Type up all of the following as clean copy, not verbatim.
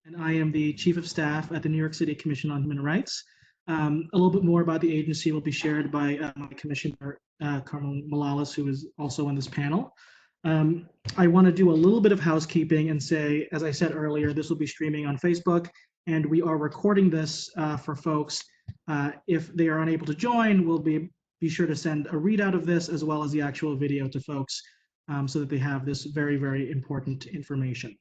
and I am the Chief of Staff at the New York City Commission on Human Rights. A little bit more about the agency will be shared by my Commissioner, Carmen Morales, who is also on this panel. I want to do a little bit of housekeeping and say, as I said earlier, this will be streaming on Facebook, and we are recording this for folks. If they are unable to join, we'll be sure to send a readout of this as well as the actual video to folks so that they have this very, very important information.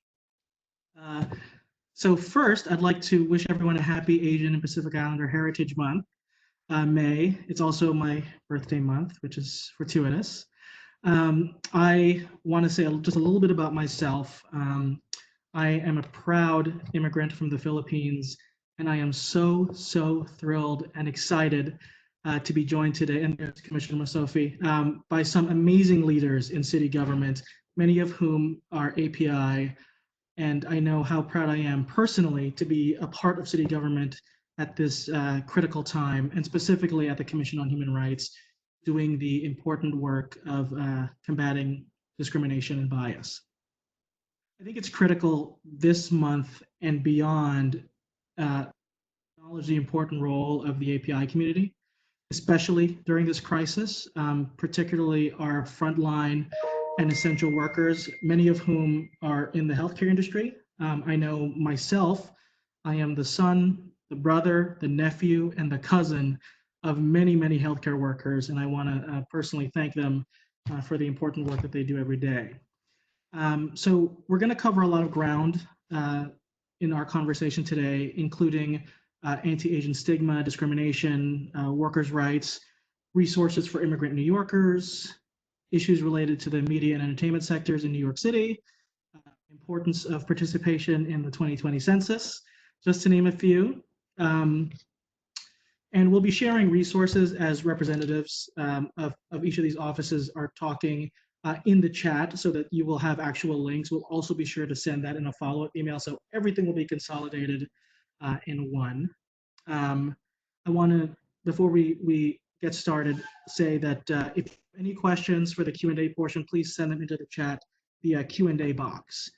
So first, I'd like to wish everyone a happy Asian and Pacific Islander Heritage Month. May, it's also my birthday month, which is fortuitous. I want to say just a little bit about myself. I am a proud immigrant from the Philippines, and I am so thrilled and excited to be joined today, and there's Commissioner Masofi, by some amazing leaders in city government, many of whom are API, and I know how proud I am personally to be a part of city government at this critical time, and specifically at the Commission on Human Rights, doing the important work of combating discrimination and bias. I think it's critical this month and beyond to acknowledge the important role of the API community, especially during this crisis, particularly our frontline and essential workers, many of whom are in the healthcare industry. I know myself, I am the son, the brother, the nephew, and the cousin of many healthcare workers, and I want to personally thank them for the important work that they do every day. So we're going to cover a lot of ground in our conversation today, including anti-Asian stigma, discrimination, workers' rights, resources for immigrant New Yorkers, issues related to the media and entertainment sectors in New York City, importance of participation in the 2020 census, just to name a few. And we'll be sharing resources as representatives of each of these offices are talking in the chat so that you will have actual links. We'll also be sure to send that in a follow-up email, so everything will be consolidated in one. I want to, before we get started, say that if you have any questions for the Q&A portion, please send them into the chat via Q&A box.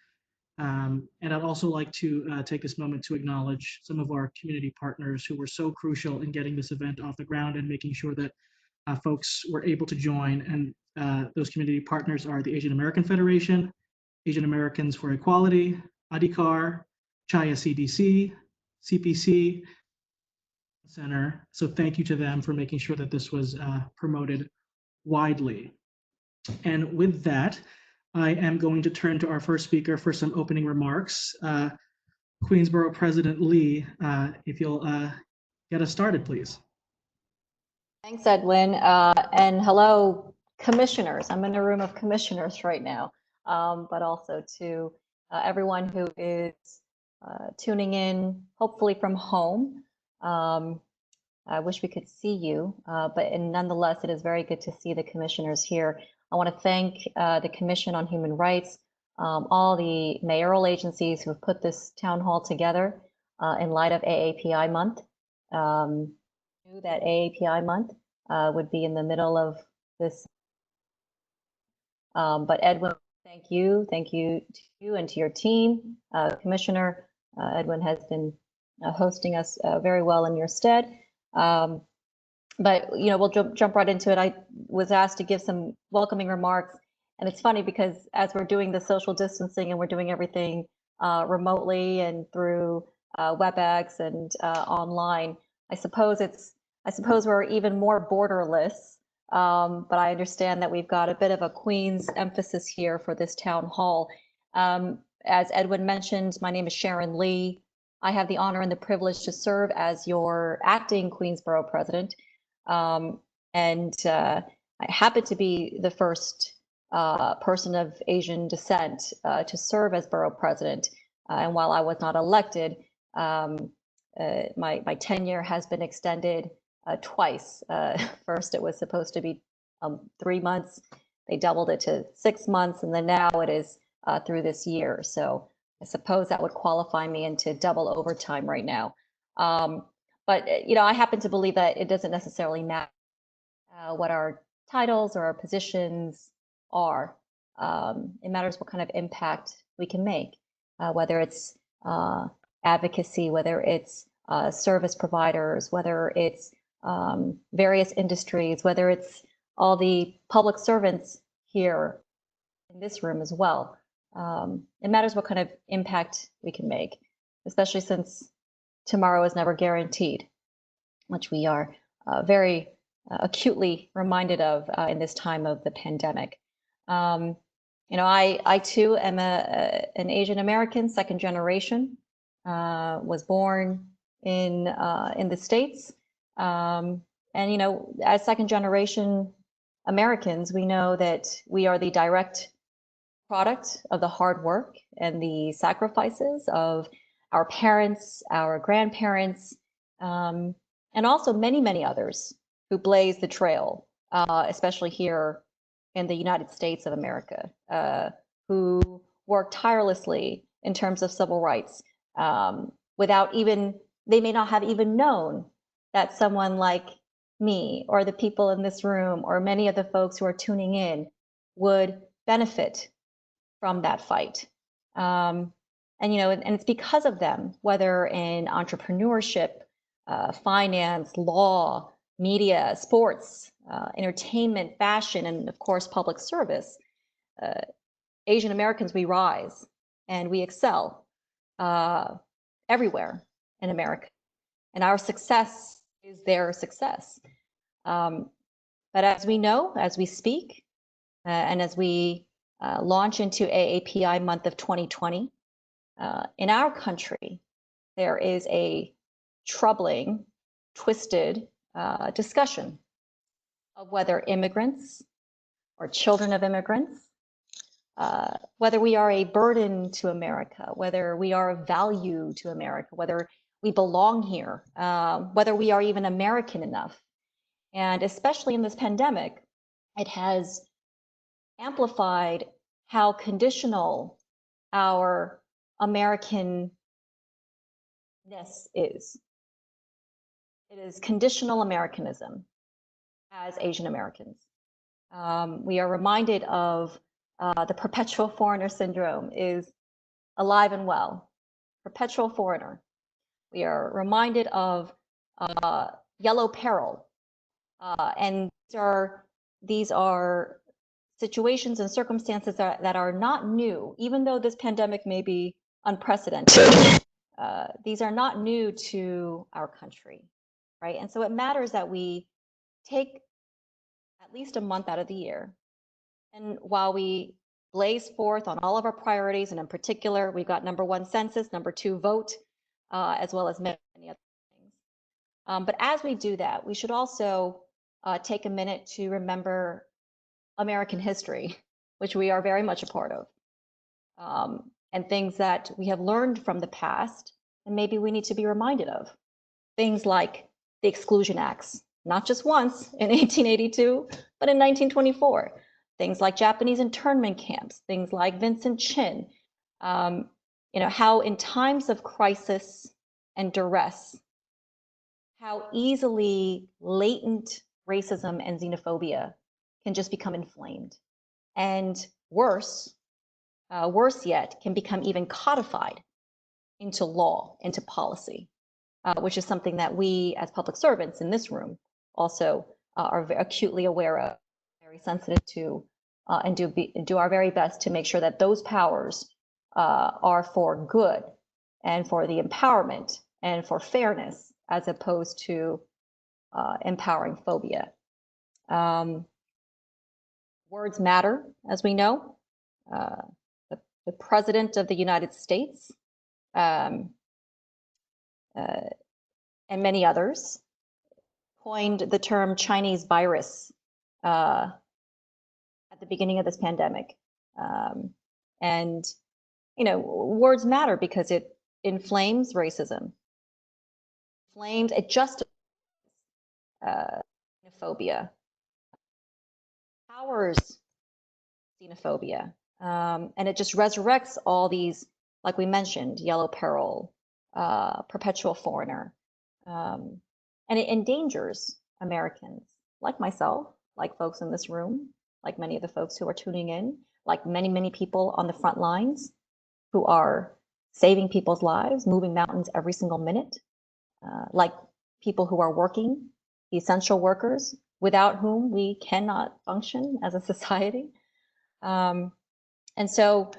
And I'd also like to take this moment to acknowledge some of our community partners who were so crucial in getting this event off the ground and making sure that folks were able to join. And those community partners are the Asian American Federation, Asian Americans for Equality, ADICAR, Chaya CDC, CPC Center. So thank you to them for making sure that this was promoted widely. And with that, I am going to turn to our first speaker for some opening remarks. Queensborough President Lee, if you'll get us started, please. Thanks, Edwin. And hello, commissioners. I'm in a room of commissioners right now, but also to everyone who is tuning in, hopefully from home. I wish we could see you, but nonetheless, it is very good to see the commissioners here. I want to thank the Commission on Human Rights, all the mayoral agencies who have put this town hall together in light of AAPI month. Knew that AAPI month would be in the middle of this. But Edwin, thank you to you and to your team. Commissioner Edwin has been hosting us very well in your stead. But we'll jump right into it. I was asked to give some welcoming remarks, and it's funny because as we're doing the social distancing and we're doing everything remotely and through WebEx and online, I suppose we're even more borderless. But I understand that we've got a bit of a Queens emphasis here for this town hall. As Edwin mentioned, my name is Sharon Lee. I have the honor and the privilege to serve as your acting Queensborough president. And I happen to be the first person of Asian descent to serve as borough president. And while I was not elected, my tenure has been extended twice. First, it was supposed to be 3 months. They doubled it to 6 months, and then now it is through this year. So I suppose that would qualify me into double overtime right now. But I happen to believe that it doesn't necessarily matter what our titles or our positions are. It matters what kind of impact we can make, whether it's advocacy, whether it's service providers, whether it's various industries, whether it's all the public servants here in this room as well. It matters what kind of impact we can make, especially since tomorrow is never guaranteed, which we are very acutely reminded of in this time of the pandemic. I too am an Asian American, second generation, was born in the States. And, as second generation Americans, we know that we are the direct product of the hard work and the sacrifices of our parents, our grandparents, and also many, many others who blazed the trail, especially here in the United States of America, who worked tirelessly in terms of civil rights, they may not have even known that someone like me or the people in this room or many of the folks who are tuning in would benefit from that fight. And it's because of them, whether in entrepreneurship, finance, law, media, sports, entertainment, fashion, and of course, public service, Asian Americans, we rise and we excel everywhere in America. And our success is their success. But as we know, as we speak, and as we launch into AAPI month of 2020, in our country, there is a troubling, twisted discussion of whether immigrants or children of immigrants, whether we are a burden to America, whether we are of value to America, whether we belong here, whether we are even American enough. And especially in this pandemic, it has amplified how conditional our Americanness is. It is conditional Americanism as Asian Americans. We are reminded of the perpetual foreigner syndrome is alive and well. Perpetual foreigner. We are reminded of yellow peril. And these are situations and circumstances that are not new, even though this pandemic may be unprecedented. These are not new to our country, right? And so it matters that we take at least a month out of the year. And while we blaze forth on all of our priorities, and in particular, we've got number 1, census, number 2, vote, as well as many other things. But as we do that, we should also take a minute to remember American history, which we are very much a part of, and things that we have learned from the past, and maybe we need to be reminded of. Things like the Exclusion Acts, not just once in 1882, but in 1924. Things like Japanese internment camps, things like Vincent Chin. How in times of crisis and duress, how easily latent racism and xenophobia can just become inflamed. And worse yet, can become even codified into law, into policy, which is something that we as public servants in this room also are acutely aware of, very sensitive to, and do our very best to make sure that those powers are for good and for the empowerment and for fairness, as opposed to empowering phobia. Words matter, as we know. The President of the United States and many others coined the term Chinese virus at the beginning of this pandemic. And words matter because it inflames racism, it justifies xenophobia, powers xenophobia, and it just resurrects all these, like we mentioned, yellow peril, perpetual foreigner, and it endangers Americans like myself, like folks in this room, like many of the folks who are tuning in, like many, many people on the front lines who are saving people's lives, moving mountains every single minute, like people who are working, essential workers, without whom we cannot function as a society. And so,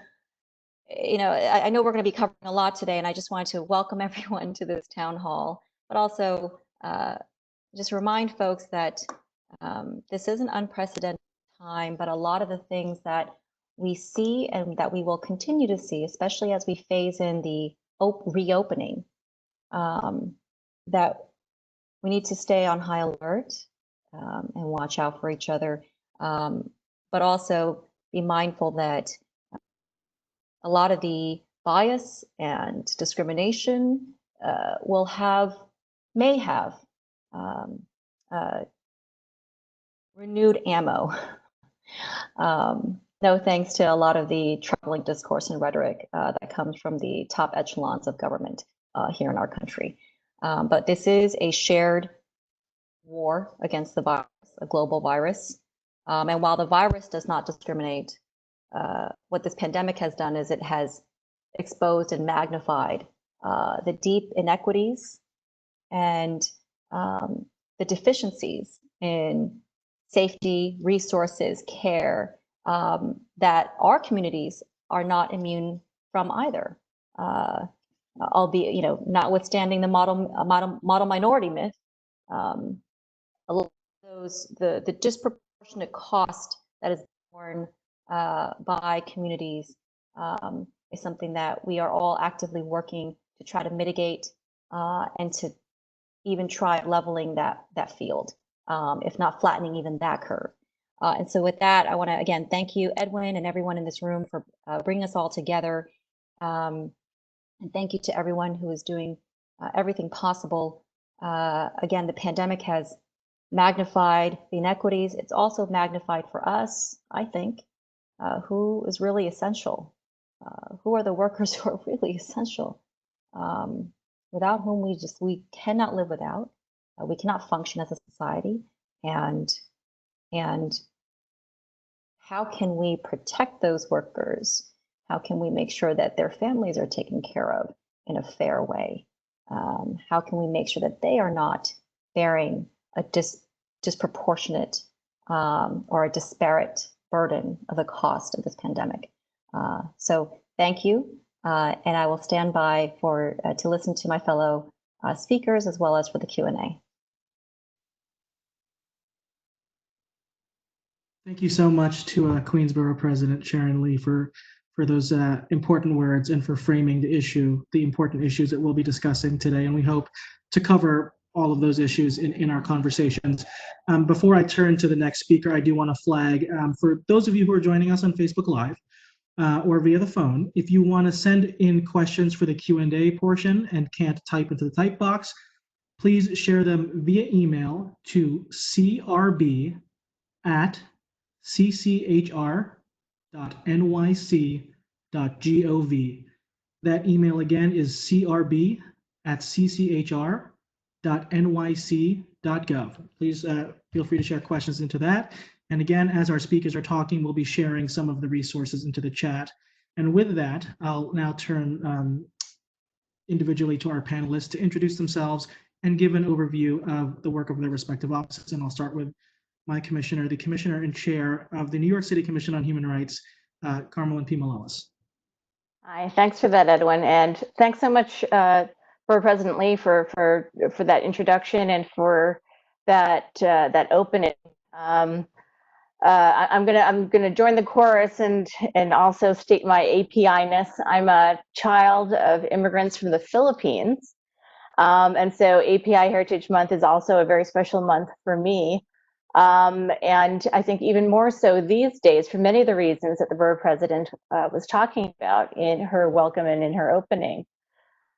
I know we're going to be covering a lot today, and I just wanted to welcome everyone to this town hall, but also just remind folks that this is an unprecedented time, but a lot of the things that we see and that we will continue to see, especially as we phase in the reopening, that we need to stay on high alert and watch out for each other, but also be mindful that a lot of the bias and discrimination may have renewed ammo. No thanks to a lot of the troubling discourse and rhetoric that comes from the top echelons of government here in our country. But this is a shared war against the virus, a global virus. And while the virus does not discriminate, what this pandemic has done is it has exposed and magnified the deep inequities and the deficiencies in safety, resources, care that our communities are not immune from either. Albeit, notwithstanding the model minority myth, the disproportionate cost that is borne by communities is something that we are all actively working to try to mitigate and to even try leveling that field, if not flattening even that curve. And so with that, I want to again thank you, Edwin, and everyone in this room for bringing us all together. And thank you to everyone who is doing everything possible. Again, the pandemic has magnified the inequities. It's also magnified for us, I think, who is really essential. Who are the workers who are really essential, without whom we cannot live without. We cannot function as a society. And how can we protect those workers? How can we make sure that their families are taken care of in a fair way? How can we make sure that they are not bearing a disproportionate or a disparate burden of the cost of this pandemic? So thank you, and I will stand by to listen to my fellow speakers as well as for the Q&A. Thank you so much to Queens Borough President Sharon Lee for those important words and for framing the important issues that we'll be discussing today. And we hope to cover all of those issues in our conversations. Before I turn to the next speaker, I do want to flag for those of you who are joining us on Facebook Live or via the phone, if you want to send in questions for the Q&A portion and can't type into the type box, please share them via email to crb@cchr.nyc.gov. That email again is crb@cchr.nyc.gov. Please feel free to share questions into that. And again, as our speakers are talking, we'll be sharing some of the resources into the chat. And with that, I'll now turn individually to our panelists to introduce themselves and give an overview of the work of their respective offices. And I'll start with my commissioner, the commissioner and chair of the New York City Commission on Human Rights, Carmelyn P. Malalas. Hi, thanks for that, Edwin, and thanks so much, Borough President Lee, for that introduction and for that opening. I'm gonna join the chorus and also state my API-ness. I'm a child of immigrants from the Philippines, and so API Heritage Month is also a very special month for me. And I think even more so these days for many of the reasons that the Borough President was talking about in her welcome and in her opening.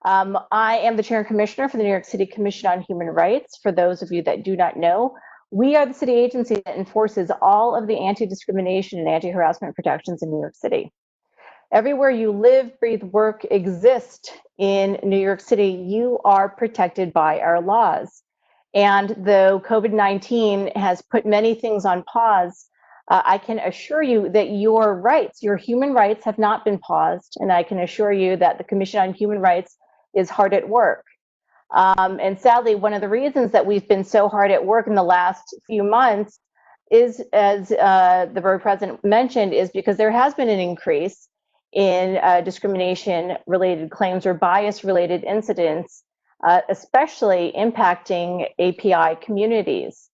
I am the Chair and Commissioner for the New York City Commission on Human Rights. For those of you that do not know, we are the city agency that enforces all of the anti-discrimination and anti-harassment protections in New York City. Everywhere you live, breathe, work, exist in New York City, you are protected by our laws. And though COVID-19 has put many things on pause, I can assure you that your rights, your human rights, have not been paused, and I can assure you that the Commission on Human Rights is hard at work. And sadly, one of the reasons that we've been so hard at work in the last few months is, as the Borough President mentioned, is because there has been an increase in discrimination-related claims or bias-related incidents, especially impacting API communities.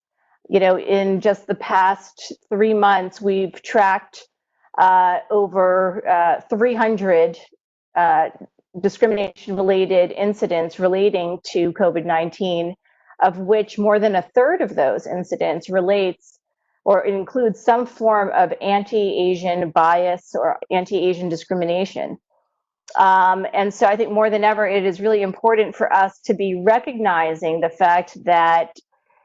You know, in just the past 3 months, we've tracked over 300 discrimination-related incidents relating to COVID-19, of which more than a third of those incidents relates or includes some form of anti-Asian bias or anti-Asian discrimination. And so I think more than ever, it is really important for us to be recognizing the fact that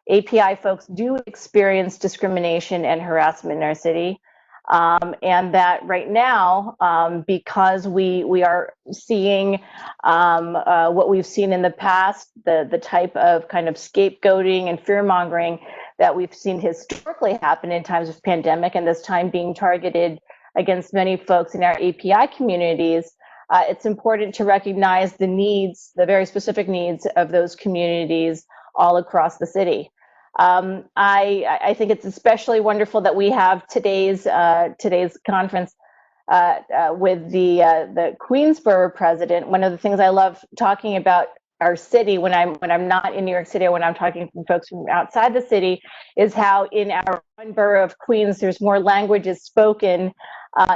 API folks do experience discrimination and harassment in our city. And that right now, because we are seeing what we've seen in the past, the type of kind of scapegoating and fear-mongering that we've seen historically happen in times of pandemic, and this time being targeted against many folks in our API communities, it's important to recognize the needs, the very specific needs of those communities all across the city. I think it's especially wonderful that we have today's conference with the Queensborough president. One of the things I love talking about our city when I'm not in New York City or when I'm talking to folks from outside the city is how in our one borough of Queens, there's more languages spoken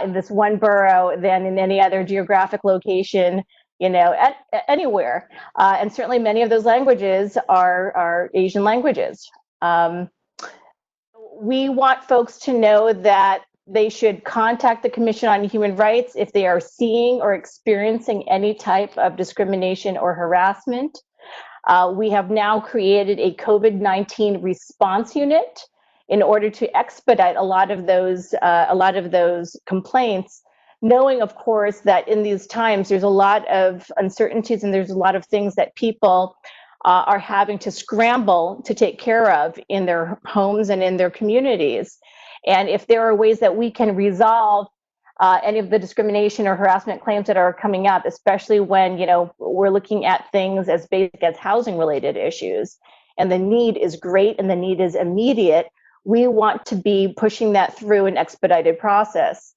in this one borough than in any other geographic location, you know, anywhere. And certainly many of those languages are Asian languages. We want folks to know that they should contact the Commission on Human Rights if they are seeing or experiencing any type of discrimination or harassment. We have now created a COVID-19 response unit in order to expedite a lot of those complaints, knowing, of course, that in these times there's a lot of uncertainties and there's a lot of things that people are having to scramble to take care of in their homes and in their communities. And if there are ways that we can resolve any of the discrimination or harassment claims that are coming up, especially when, you know, we're looking at things as basic as housing related issues, and the need is great and the need is immediate, we want to be pushing that through an expedited process.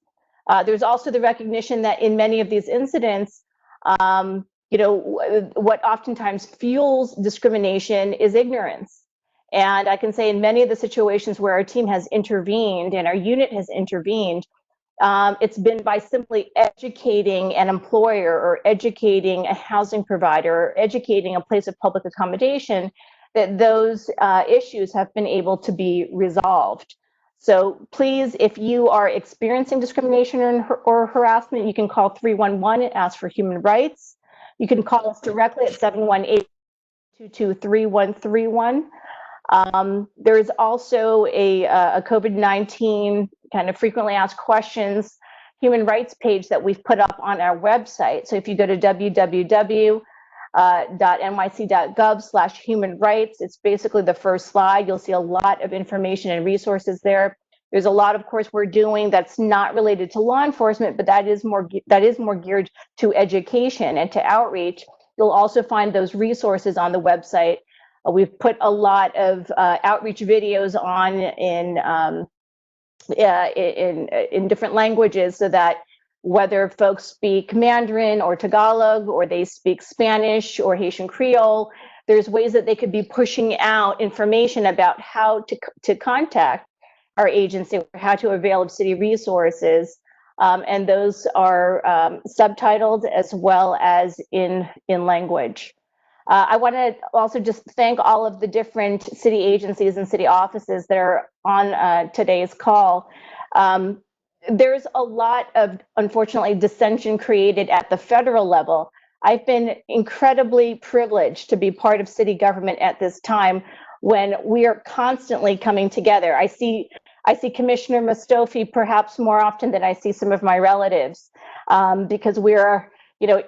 There's also the recognition that in many of these incidents, you know, what oftentimes fuels discrimination is ignorance. And I can say in many of the situations where our team has intervened and our unit has intervened, it's been by simply educating an employer or educating a housing provider or educating a place of public accommodation that those issues have been able to be resolved. So please, if you are experiencing discrimination or harassment, you can call 311 and ask for human rights. You can call us directly at 718-223-3131. There is also a COVID-19 kind of frequently asked questions human rights page that we've put up on our website. So if you go to www.nyc.gov/human-rights, it's basically the first slide. You'll see a lot of information and resources there. There's a lot, of course, we're doing that's not related to law enforcement, but that is more geared to education and to outreach. You'll also find those resources on the website. We've put a lot of outreach videos on in different languages so that whether folks speak Mandarin or Tagalog, or they speak Spanish or Haitian Creole, there's ways that they could be pushing out information about how to contact our agency, or how to avail of city resources. And those are subtitled as well as in language. I want to also just thank all of the different city agencies and city offices that are on today's call. There's a lot of, unfortunately, dissension created at the federal level. I've been incredibly privileged to be part of city government at this time when we are constantly coming together. I see Commissioner Mustofi perhaps more often than I see some of my relatives, because we are, you know,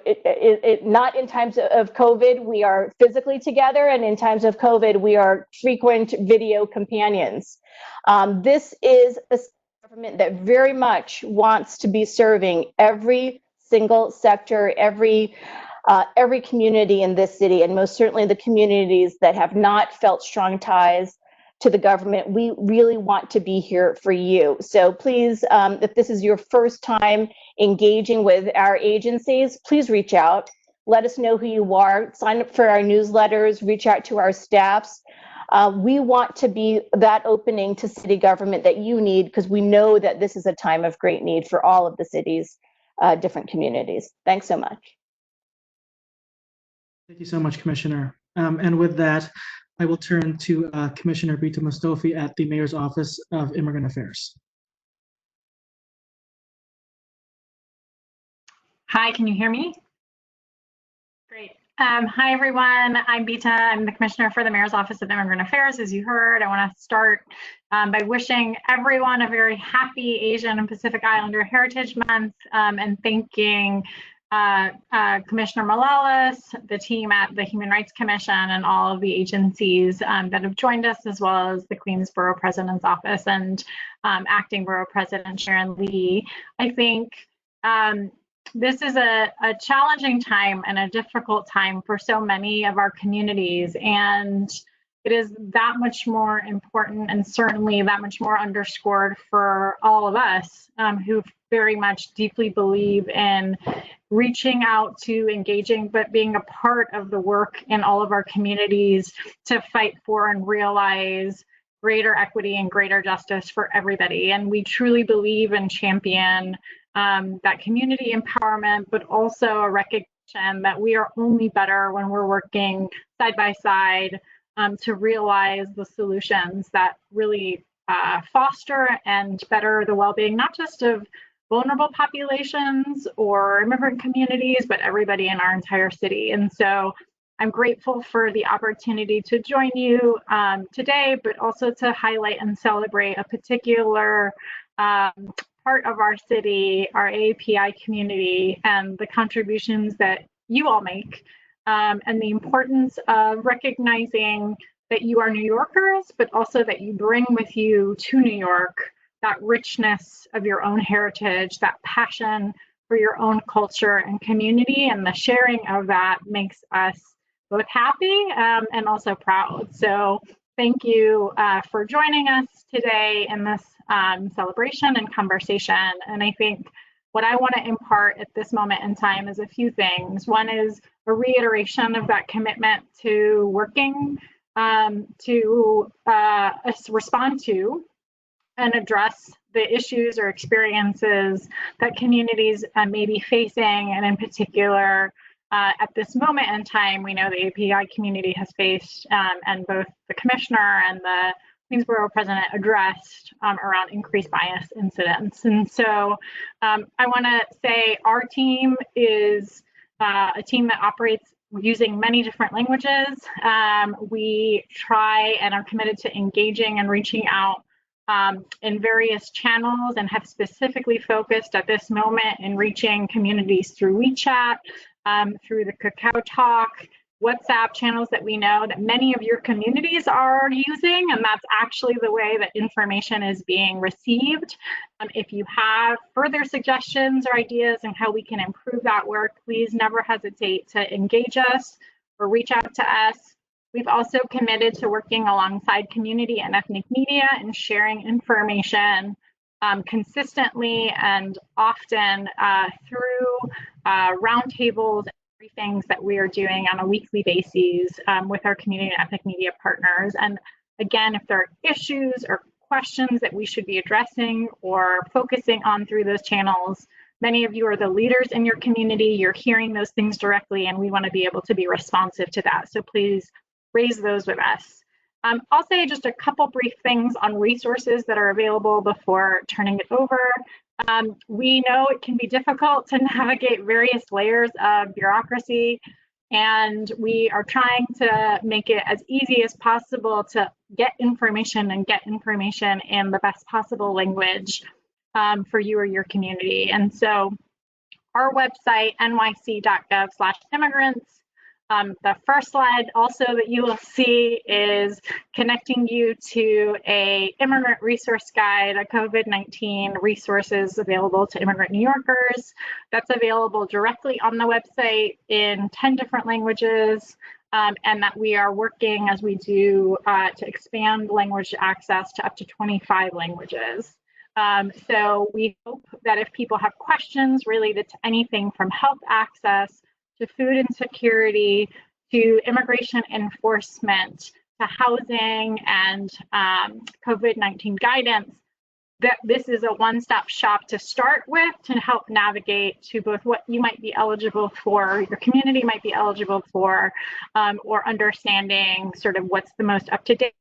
not in times of COVID, we are physically together, and in times of COVID, we are frequent video companions. This is a government that very much wants to be serving every single sector, every community in this city, and most certainly the communities that have not felt strong ties to the government. We really want to be here for you. So please, if this is your first time engaging with our agencies, please reach out. Let us know who you are. Sign up for our newsletters, reach out to our staffs. We want to be that opening to city government that you need, because we know that this is a time of great need for all of the city's different communities. Thanks so much. Thank you so much, Commissioner. And with that, I will turn to Commissioner Bita Mustofi at the Mayor's Office of Immigrant Affairs. Hi, can you hear me? Great. Hi, everyone. I'm Bita. I'm the Commissioner for the Mayor's Office of Immigrant Affairs. As you heard, I want to start by wishing everyone a very happy Asian and Pacific Islander Heritage Month, and thanking Commissioner Morales, the team at the Human Rights Commission, and all of the agencies that have joined us, as well as the Queens Borough President's Office and Acting Borough President Sharon Lee. I think this is a challenging time and a difficult time for so many of our communities, and it is that much more important, and certainly that much more underscored for all of us who very much deeply believe in reaching out to, engaging, but being a part of the work in all of our communities to fight for and realize greater equity and greater justice for everybody. And we truly believe and champion that community empowerment, but also a recognition that we are only better when we're working side by side to realize the solutions that really foster and better the well-being, not just of vulnerable populations or immigrant communities, but everybody in our entire city. And so I'm grateful for the opportunity to join you today, but also to highlight and celebrate a particular part of our city, our API community, and the contributions that you all make, and the importance of recognizing that you are New Yorkers, but also that you bring with you to New York that richness of your own heritage, that passion for your own culture and community, and the sharing of that makes us both happy and also proud. So thank you for joining us today in this celebration and conversation. And I think what I want to impart at this moment in time is a few things. One is a reiteration of that commitment to working to respond to and address the issues or experiences that communities may be facing, and in particular, at this moment in time, we know the API community has faced, and both the Commissioner and the Queens Borough President addressed around increased bias incidents. And so I want to say our team is a team that operates using many different languages. We try and are committed to engaging and reaching out in various channels, and have specifically focused at this moment in reaching communities through WeChat, through the Kakao Talk, WhatsApp channels that we know that many of your communities are using, and that's actually the way that information is being received. If you have further suggestions or ideas on how we can improve that work, please never hesitate to engage us or reach out to us. We've also committed to working alongside community and ethnic media and sharing information consistently and often through roundtables and briefings that we are doing on a weekly basis with our community and ethnic media partners. And again, if there are issues or questions that we should be addressing or focusing on through those channels, many of you are the leaders in your community, you're hearing those things directly, and we want to be able to be responsive to that. So please raise those with us. I'll say just a couple brief things on resources that are available before turning it over. We know it can be difficult to navigate various layers of bureaucracy, and we are trying to make it as easy as possible to get information in the best possible language for you or your community. And so our website, nyc.gov/immigrants, The first slide also that you will see is connecting you to a immigrant resource guide, a COVID-19 resources available to immigrant New Yorkers. That's available directly on the website in 10 different languages, and that we are working as we do to expand language access to up to 25 languages. So we hope that if people have questions related to anything from health access to food insecurity, to immigration enforcement, to housing and COVID-19 guidance, that this is a one-stop shop to start with to help navigate to both what you might be eligible for, your community might be eligible for, or understanding sort of what's the most up-to-date,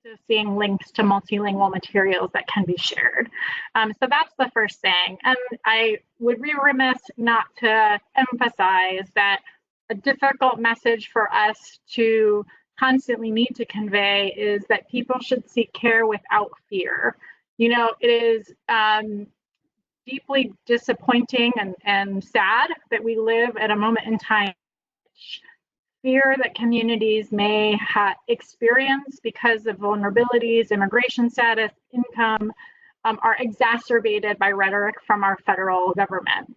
so seeing links to multilingual materials that can be shared. So that's the first thing. And I would be remiss not to emphasize that a difficult message for us to constantly need to convey is that people should seek care without fear. You know, it is deeply disappointing and sad that we live at a moment in time fear that communities may experience because of vulnerabilities, immigration status, income, are exacerbated by rhetoric from our federal government,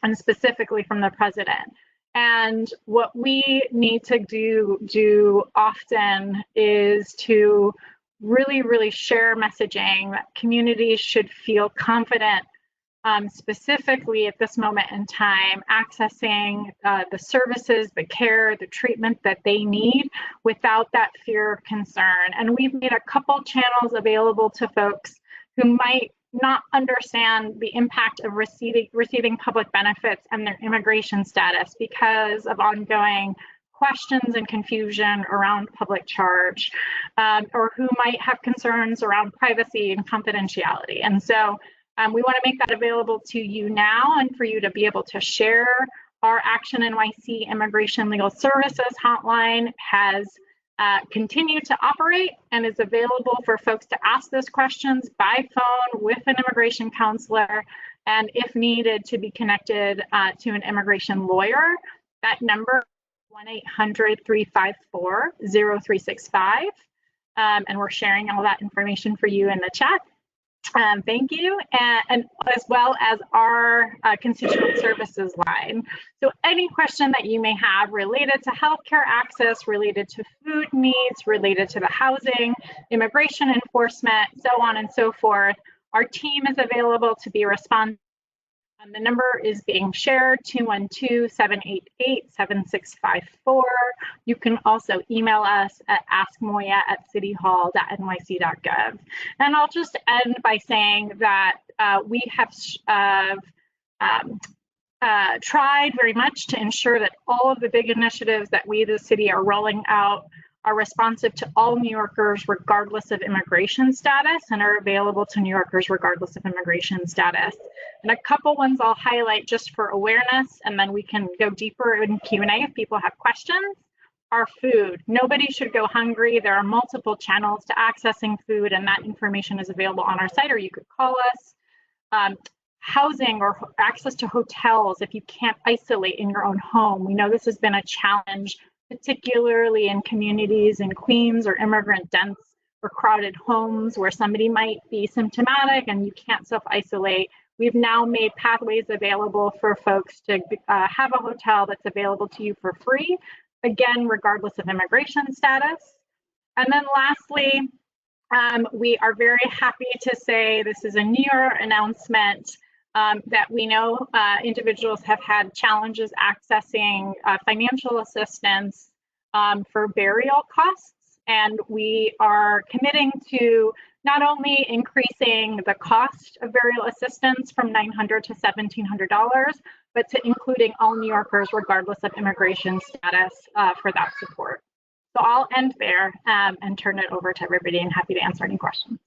and specifically from the president. And what we need to do often is to really share messaging that communities should feel confident, specifically at this moment in time, accessing the services, the care, the treatment that they need without that fear of concern. And we've made a couple channels available to folks who might not understand the impact of receiving public benefits and their immigration status because of ongoing questions and confusion around public charge, or who might have concerns around privacy and confidentiality. And so we want to make that available to you now and for you to be able to share. Our Action NYC Immigration Legal Services hotline has continued to operate and is available for folks to ask those questions by phone with an immigration counselor, and if needed, to be connected to an immigration lawyer. That number is 1-800-354-0365, and we're sharing all that information for you in the chat. Thank you, and as well as our constituent services line. So any question that you may have related to healthcare access, related to food needs, related to the housing, immigration enforcement, so on and so forth, our team is available to be responsive. The number is being shared, 212-788-7654. You can also email us at askmoya@cityhall.nyc.gov. And I'll just end by saying that we have tried very much to ensure that all of the big initiatives that we, the city, are rolling out are responsive to all New Yorkers regardless of immigration status and are available to New Yorkers regardless of immigration status. And a couple ones I'll highlight just for awareness, and then we can go deeper in Q&A if people have questions. Our food. Nobody should go hungry. There are multiple channels to accessing food, and that information is available on our site, or you could call us. Housing or access to hotels if you can't isolate in your own home. We know this has been a challenge, particularly in communities in Queens or immigrant dense or crowded homes where somebody might be symptomatic and you can't self-isolate. We've now made pathways available for folks to have a hotel that's available to you for free, again, regardless of immigration status. And then lastly, we are very happy to say this is a newer announcement that we know individuals have had challenges accessing financial assistance for burial costs. And we are committing to not only increasing the cost of burial assistance from $900 to $1,700, but to including all New Yorkers regardless of immigration status for that support. So I'll end there and turn it over to everybody, and happy to answer any questions.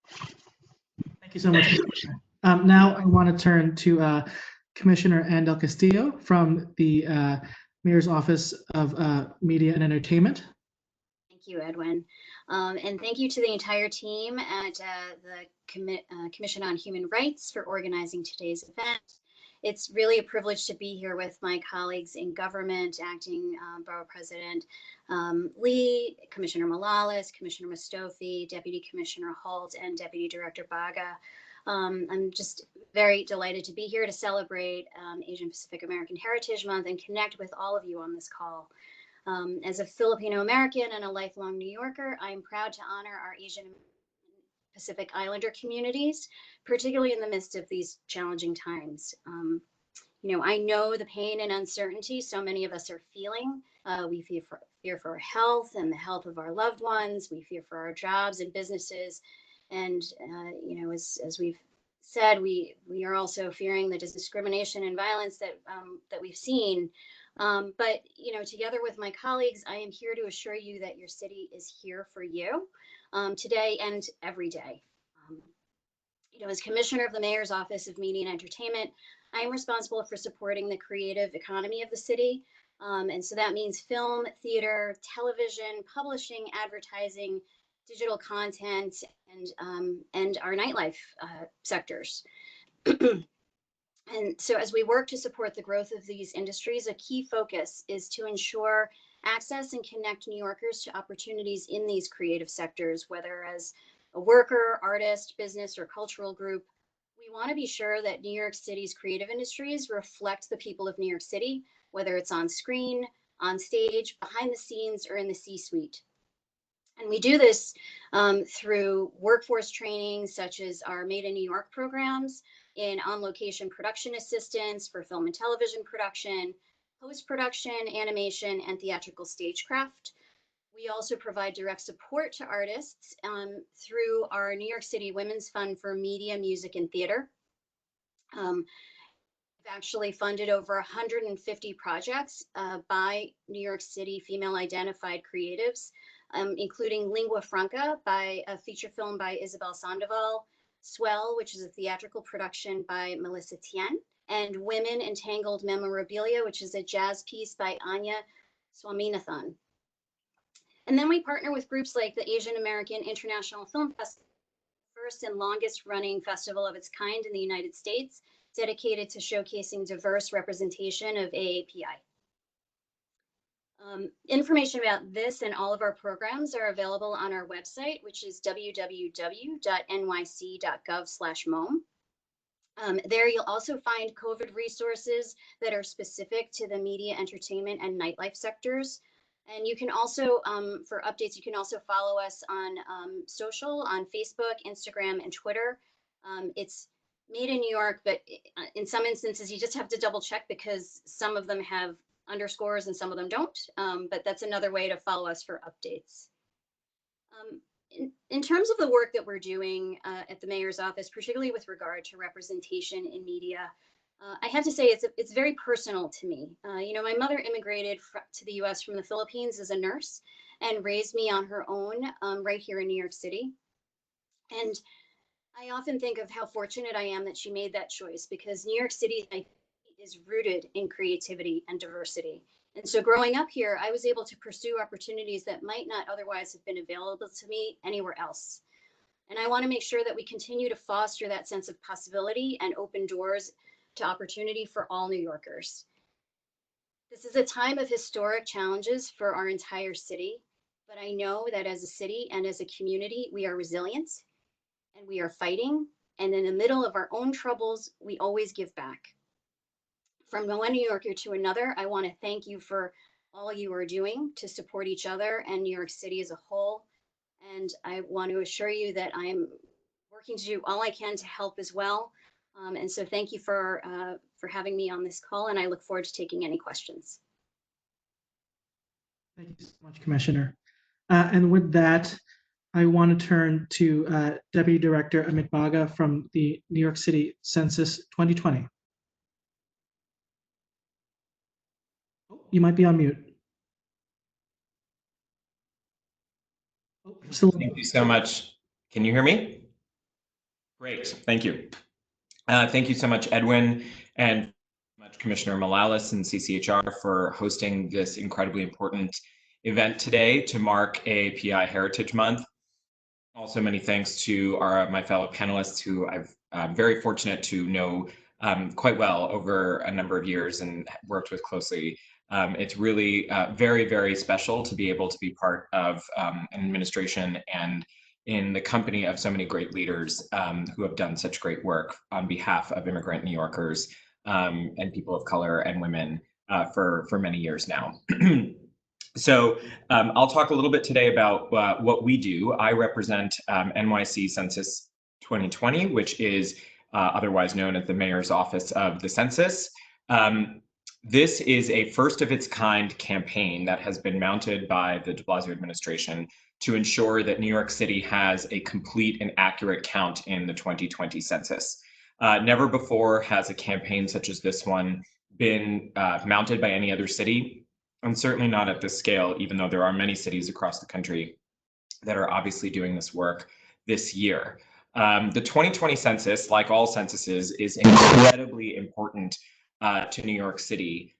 Thank you so much, Commissioner. Now I want to turn to Commissioner Ann Del Castillo from the Mayor's Office of Media and Entertainment. Thank you, Edwin. And thank you to the entire team at the Commission on Human Rights for organizing today's event. It's really a privilege to be here with my colleagues in government, Acting Borough President Lee, Commissioner Morales, Commissioner Mustofi, Deputy Commissioner Holt, and Deputy Director Baga. I'm just very delighted to be here to celebrate Asian Pacific American Heritage Month and connect with all of you on this call. As a Filipino American and a lifelong New Yorker, I am proud to honor our Asian Pacific Islander communities, particularly in the midst of these challenging times. You know, I know the pain and uncertainty so many of us are feeling. We fear for our health and the health of our loved ones. We fear for our jobs and businesses. And, you know, as we've said, we are also fearing the discrimination and violence that we've seen. But, you know, together with my colleagues, I am here to assure you that your city is here for you today and every day. You know, as Commissioner of the Mayor's Office of Media and Entertainment, I am responsible for supporting the creative economy of the city. And so that means film, theater, television, publishing, advertising, digital content, and our nightlife sectors. And so as we work to support the growth of these industries, a key focus is to ensure access and connect New Yorkers to opportunities in these creative sectors, whether as a worker, artist, business, or cultural group. We want to be sure that New York City's creative industries reflect the people of New York City, whether it's on screen, on stage, behind the scenes, or in the C-suite. And we do this through workforce training, such as our Made in New York programs, in on-location production assistance for film and television production, post-production, animation, and theatrical stagecraft. We also provide direct support to artists through our New York City Women's Fund for Media, Music, and Theater. We've actually funded over 150 projects by New York City female identified creatives, including Lingua Franca, by a feature film by Isabel Sandoval, Swell, which is a theatrical production by Melissa Tien, and Women Entangled Memorabilia, which is a jazz piece by Anya Swaminathan. And then we partner with groups like the Asian American International Film Festival, first and longest running festival of its kind in the United States, dedicated to showcasing diverse representation of AAPI. Information about this and all of our programs are available on our website, which is www.nyc.gov/MOM. There you'll also find COVID resources that are specific to the media, entertainment, and nightlife sectors. And you can also, for updates, you can also follow us on social, on Facebook, Instagram, and Twitter. It's Made in New York, but in some instances, you just have to double check because some of them have underscores and some of them don't. But that's another way to follow us for updates. In terms of the work that we're doing at the mayor's office, particularly with regard to representation in media, I have to say it's very personal to me. You know, my mother immigrated to the US from the Philippines as a nurse and raised me on her own right here in New York City. And I often think of how fortunate I am that she made that choice, because New York City is rooted in creativity and diversity. And so growing up here, I was able to pursue opportunities that might not otherwise have been available to me anywhere else. And I want to make sure that we continue to foster that sense of possibility and open doors to opportunity for all New Yorkers. This is a time of historic challenges for our entire city, but I know that as a city and as a community, we are resilient and we are fighting. And in the middle of our own troubles, we always give back. From one New Yorker to another, I want to thank you for all you are doing to support each other and New York City as a whole. And I want to assure you that I am working to do all I can to help as well. And so thank you for having me on this call, and I look forward to taking any questions. Thank you so much, Commissioner. And with that, I want to turn to Deputy Director Amit Baga from the New York City Census 2020. Oh, you might be on mute. Oh, Thank you so much. Can you hear me? Great, thank you. Thank you so much, Edwin, and much Commissioner Morales and CCHR for hosting this incredibly important event today to mark API Heritage Month. Also, many thanks to my fellow panelists who I'm very fortunate to know quite well over a number of years and worked with closely. It's really very, very special to be able to be part of an administration and in the company of so many great leaders who have done such great work on behalf of immigrant New Yorkers and people of color and women for many years now. So I'll talk a little bit today about what we do. I represent NYC Census 2020, which is otherwise known as the Mayor's Office of the Census. This is a first of its kind campaign that has been mounted by the de Blasio administration to ensure that New York City has a complete and accurate count in the 2020 census. Never before has a campaign such as this one been mounted by any other city, and certainly not at this scale, even though there are many cities across the country that are obviously doing this work this year. The 2020 census, like all censuses, is incredibly important to New York City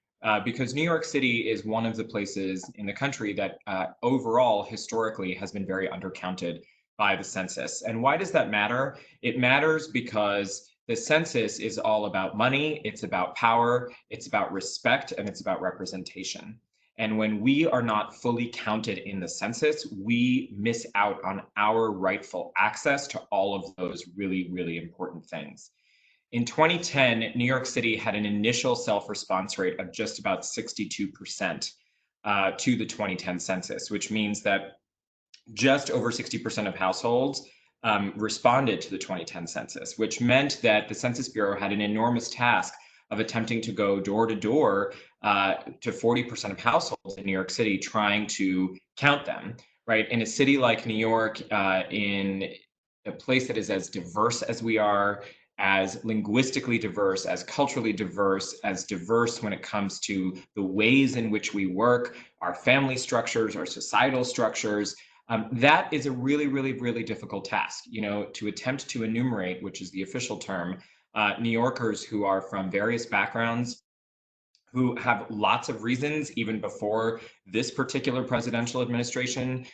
because New York City is one of the places in the country that overall, historically, has been very undercounted by the census. And why does that matter? It matters because the census is all about money, it's about power, it's about respect, and it's about representation. And when we are not fully counted in the census, we miss out on our rightful access to all of those really, really important things. In 2010, New York City had an initial self-response rate of just about 62% to the 2010 census, which means that just over 60% of households responded to the 2010 census, which meant that the Census Bureau had an enormous task of attempting to go door to door to 40% of households in New York City, trying to count them, right? In a city like New York, in a place that is as diverse as we are, as linguistically diverse, as culturally diverse, as diverse when it comes to the ways in which we work, our family structures, our societal structures, that is a really, really, really difficult task, you know, to attempt to enumerate, which is the official term, New Yorkers who are from various backgrounds, who have lots of reasons, even before this particular presidential administration,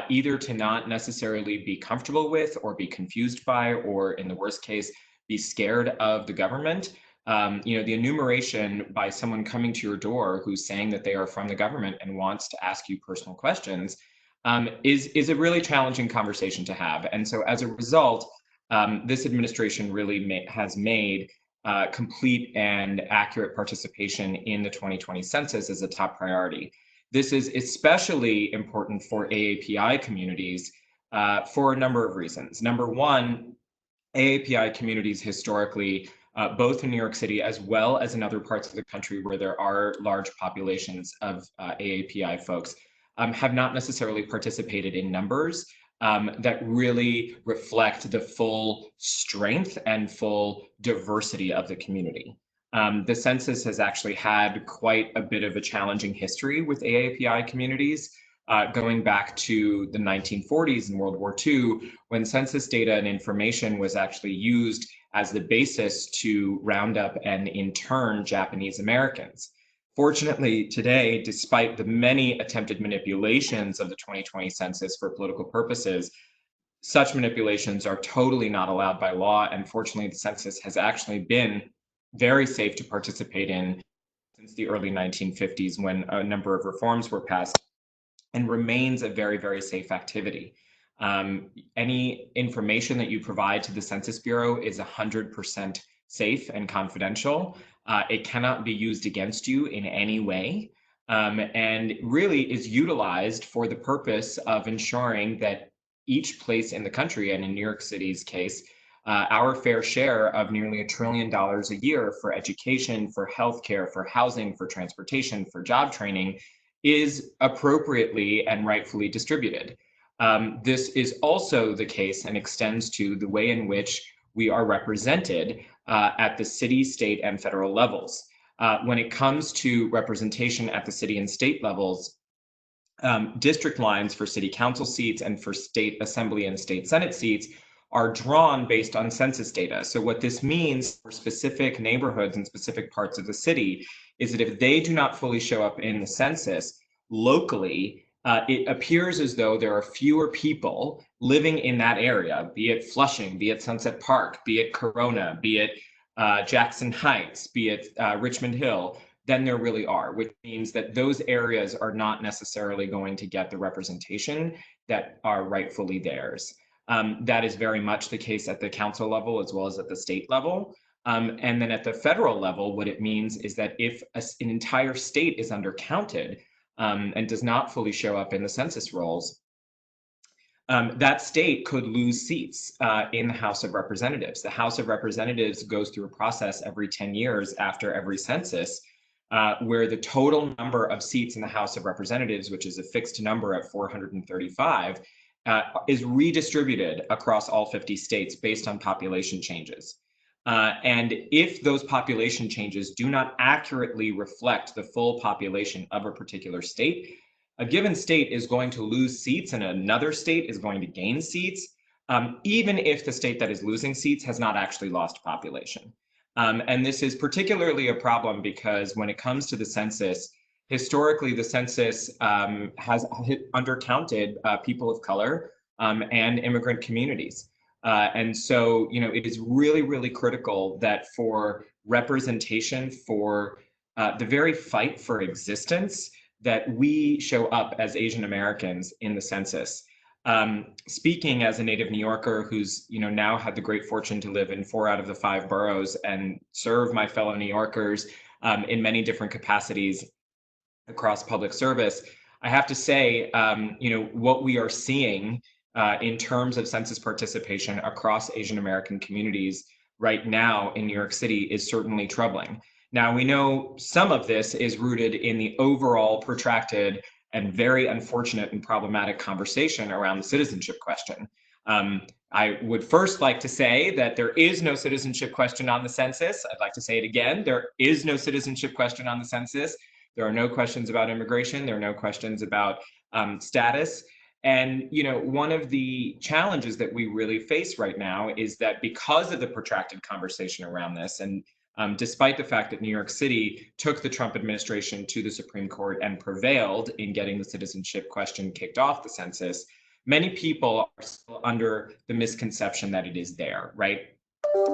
either to not necessarily be comfortable with or be confused by, or in the worst case, be scared of the government. You know, the enumeration by someone coming to your door who's saying that they are from the government and wants to ask you personal questions is a really challenging conversation to have. And so as a result, this administration really has made complete and accurate participation in the 2020 census as a top priority. This is especially important for AAPI communities for a number of reasons. Number one, AAPI communities historically, both in New York City as well as in other parts of the country where there are large populations of AAPI folks, have not necessarily participated in numbers that really reflect the full strength and full diversity of the community. The census has actually had quite a bit of a challenging history with AAPI communities, going back to the 1940s and World War II, when census data and information was actually used as the basis to round up and intern Japanese Americans. Fortunately, today, despite the many attempted manipulations of the 2020 census for political purposes, such manipulations are totally not allowed by law. And fortunately, the census has actually been very safe to participate in since the early 1950s, when a number of reforms were passed, and remains a very, very safe activity. Any information that you provide to the Census Bureau is 100% safe and confidential. It cannot be used against you in any way, and really is utilized for the purpose of ensuring that each place in the country, and in New York City's case, our fair share of nearly $1 trillion a year for education, for healthcare, for housing, for transportation, for job training, is appropriately and rightfully distributed. This is also the case and extends to the way in which we are represented at the city, state, and federal levels. When it comes to representation at the city and state levels, district lines for city council seats and for state assembly and state senate seats are drawn based on census data. So what this means for specific neighborhoods and specific parts of the city is that if they do not fully show up in the census locally, it appears as though there are fewer people living in that area, be it Flushing, be it Sunset Park, be it Corona, be it Jackson Heights, be it Richmond Hill, than there really are, which means that those areas are not necessarily going to get the representation that are rightfully theirs. That is very much the case at the council level as well as at the state level. And then at the federal level, what it means is that if an entire state is undercounted and does not fully show up in the census rolls, that state could lose seats in the House of Representatives. The House of Representatives goes through a process every 10 years after every census, where the total number of seats in the House of Representatives, which is a fixed number at 435, is redistributed across all 50 states based on population changes. And if those population changes do not accurately reflect the full population of a particular state, a given state is going to lose seats and another state is going to gain seats, even if the state that is losing seats has not actually lost population. And this is particularly a problem because when it comes to the census, historically, the census has undercounted people of color and immigrant communities. And so, it is really, really critical that for representation, for the very fight for existence, that we show up as Asian Americans in the census. Speaking as a native New Yorker who's now had the great fortune to live in 4 out of the 5 boroughs and serve my fellow New Yorkers in many different capacities across public service, I have to say, what we are seeing in terms of census participation across Asian American communities right now in New York City is certainly troubling. Now, we know some of this is rooted in the overall protracted and very unfortunate and problematic conversation around the citizenship question. I would first like to say that there is no citizenship question on the census. I'd like to say it again. There is no citizenship question on the census. There are no questions about immigration. There are no questions about status. And, one of the challenges that we really face right now is that because of the protracted conversation around this, and despite the fact that New York City took the Trump administration to the Supreme Court and prevailed in getting the citizenship question kicked off the census, many people are still under the misconception that it is there, right?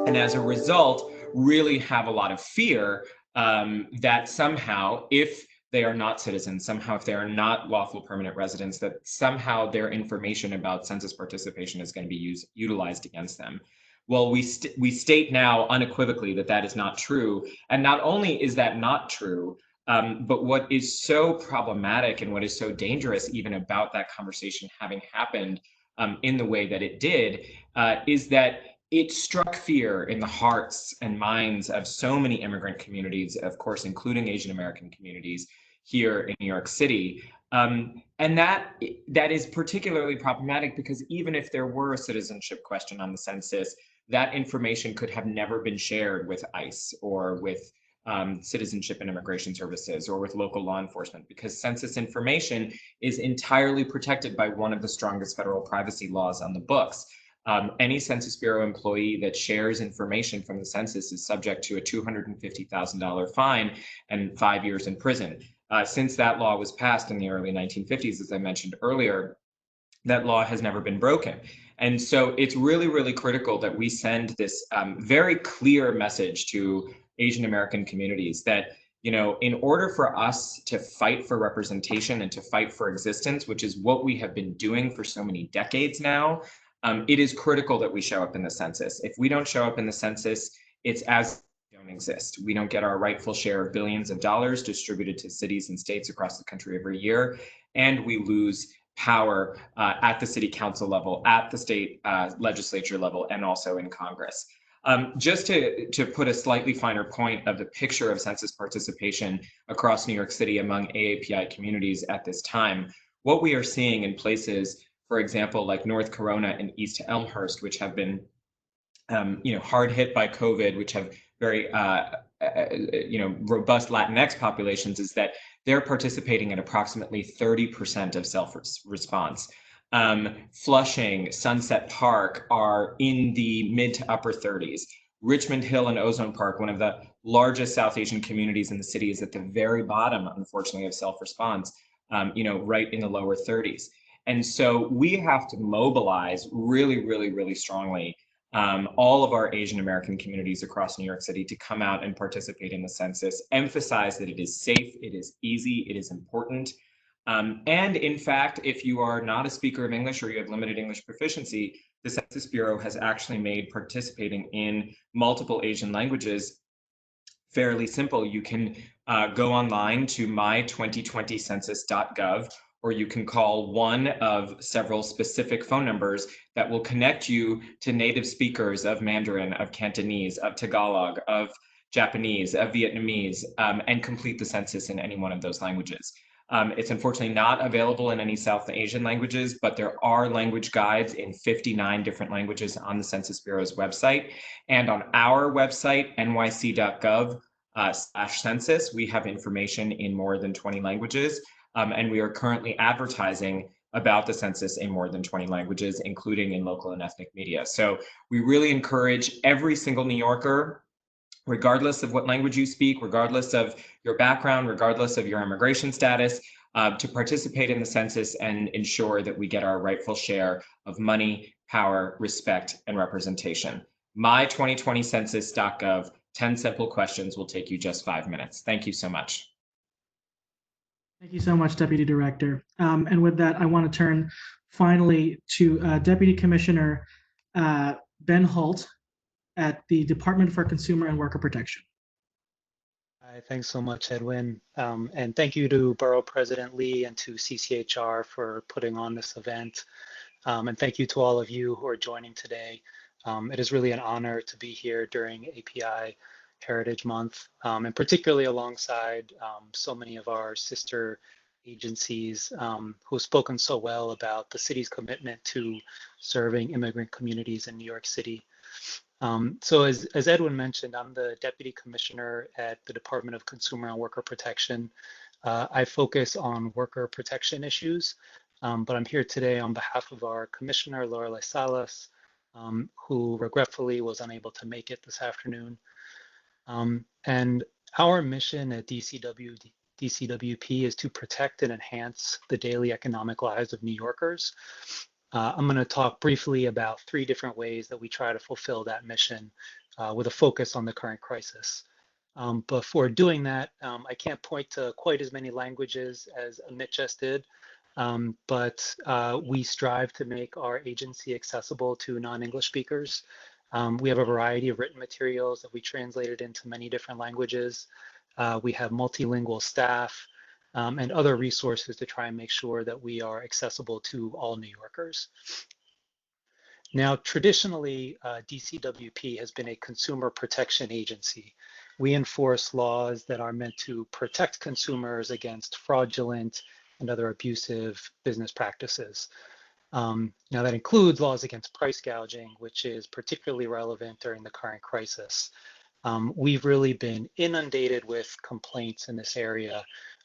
And as a result, really have a lot of fear that somehow, if they are not citizens, somehow if they are not lawful permanent residents, that somehow their information about census participation is going to be utilized against them. Well, we state now unequivocally that that is not true. And not only is that not true, but what is so problematic and what is so dangerous even about that conversation having happened in the way that it did is that it struck fear in the hearts and minds of so many immigrant communities, of course, including Asian American communities here in New York City. And that is particularly problematic because even if there were a citizenship question on the census, that information could have never been shared with ICE or with Citizenship and Immigration Services or with local law enforcement, because census information is entirely protected by one of the strongest federal privacy laws on the books. Any Census Bureau employee that shares information from the census is subject to a $250,000 fine and 5 years in prison. Since that law was passed in the early 1950s, as I mentioned earlier, that law has never been broken. And so it's really, really critical that we send this very clear message to Asian American communities that, in order for us to fight for representation and to fight for existence, which is what we have been doing for so many decades now, it is critical that we show up in the census. If we don't show up in the census, it's as we don't exist. We don't get our rightful share of billions of dollars distributed to cities and states across the country every year, and we lose power at the city council level, at the state legislature level, and also in Congress. Just to put a slightly finer point of the picture of census participation across New York City among AAPI communities at this time, what we are seeing in places, for example, like North Corona and East Elmhurst, which have been hard hit by COVID, which have very robust Latinx populations, is that they're participating at approximately 30% of self-response. Flushing, Sunset Park are in the mid to upper 30s. Richmond Hill and Ozone Park, one of the largest South Asian communities in the city, is at the very bottom, unfortunately, of self-response, right in the lower 30s. And so we have to mobilize really, really, really strongly all of our Asian American communities across New York City to come out and participate in the census, emphasize that it is safe, it is easy, it is important. And in fact, if you are not a speaker of English or you have limited English proficiency, the Census Bureau has actually made participating in multiple Asian languages fairly simple. You can go online to my2020census.gov, or you can call one of several specific phone numbers that will connect you to native speakers of Mandarin, of Cantonese, of Tagalog, of Japanese, of Vietnamese, and complete the census in any one of those languages. It's unfortunately not available in any South Asian languages, but there are language guides in 59 different languages on the Census Bureau's website. And on our website, nyc.gov/census, we have information in more than 20 languages. And we are currently advertising about the census in more than 20 languages, including in local and ethnic media. So we really encourage every single New Yorker, regardless of what language you speak, regardless of your background, regardless of your immigration status, to participate in the census and ensure that we get our rightful share of money, power, respect, and representation. My2020census.gov, 10 simple questions will take you just 5 minutes. Thank you so much. Thank you so much, Deputy Director. And with that, I want to turn finally to Deputy Commissioner Ben Holt at the Department for Consumer and Worker Protection. Hi, thanks so much, Edwin. And thank you to Borough President Lee and to CCHR for putting on this event. And thank you to all of you who are joining today. It is really an honor to be here during API Heritage Month, and particularly alongside so many of our sister agencies who have spoken so well about the city's commitment to serving immigrant communities in New York City. So as Edwin mentioned, I'm the Deputy Commissioner at the Department of Consumer and Worker Protection. I focus on worker protection issues, but I'm here today on behalf of our Commissioner, Lorelei Salas, who regretfully was unable to make it this afternoon. And our mission at DCWP is to protect and enhance the daily economic lives of New Yorkers. I'm going to talk briefly about 3 different ways that we try to fulfill that mission with a focus on the current crisis. Before doing that, I can't point to quite as many languages as Amit just did, but we strive to make our agency accessible to non-English speakers. We have a variety of written materials that we translated into many different languages. We have multilingual staff and other resources to try and make sure that we are accessible to all New Yorkers. Now, traditionally, DCWP has been a consumer protection agency. We enforce laws that are meant to protect consumers against fraudulent and other abusive business practices. Now that includes laws against price gouging, which is particularly relevant during the current crisis. We've really been inundated with complaints in this area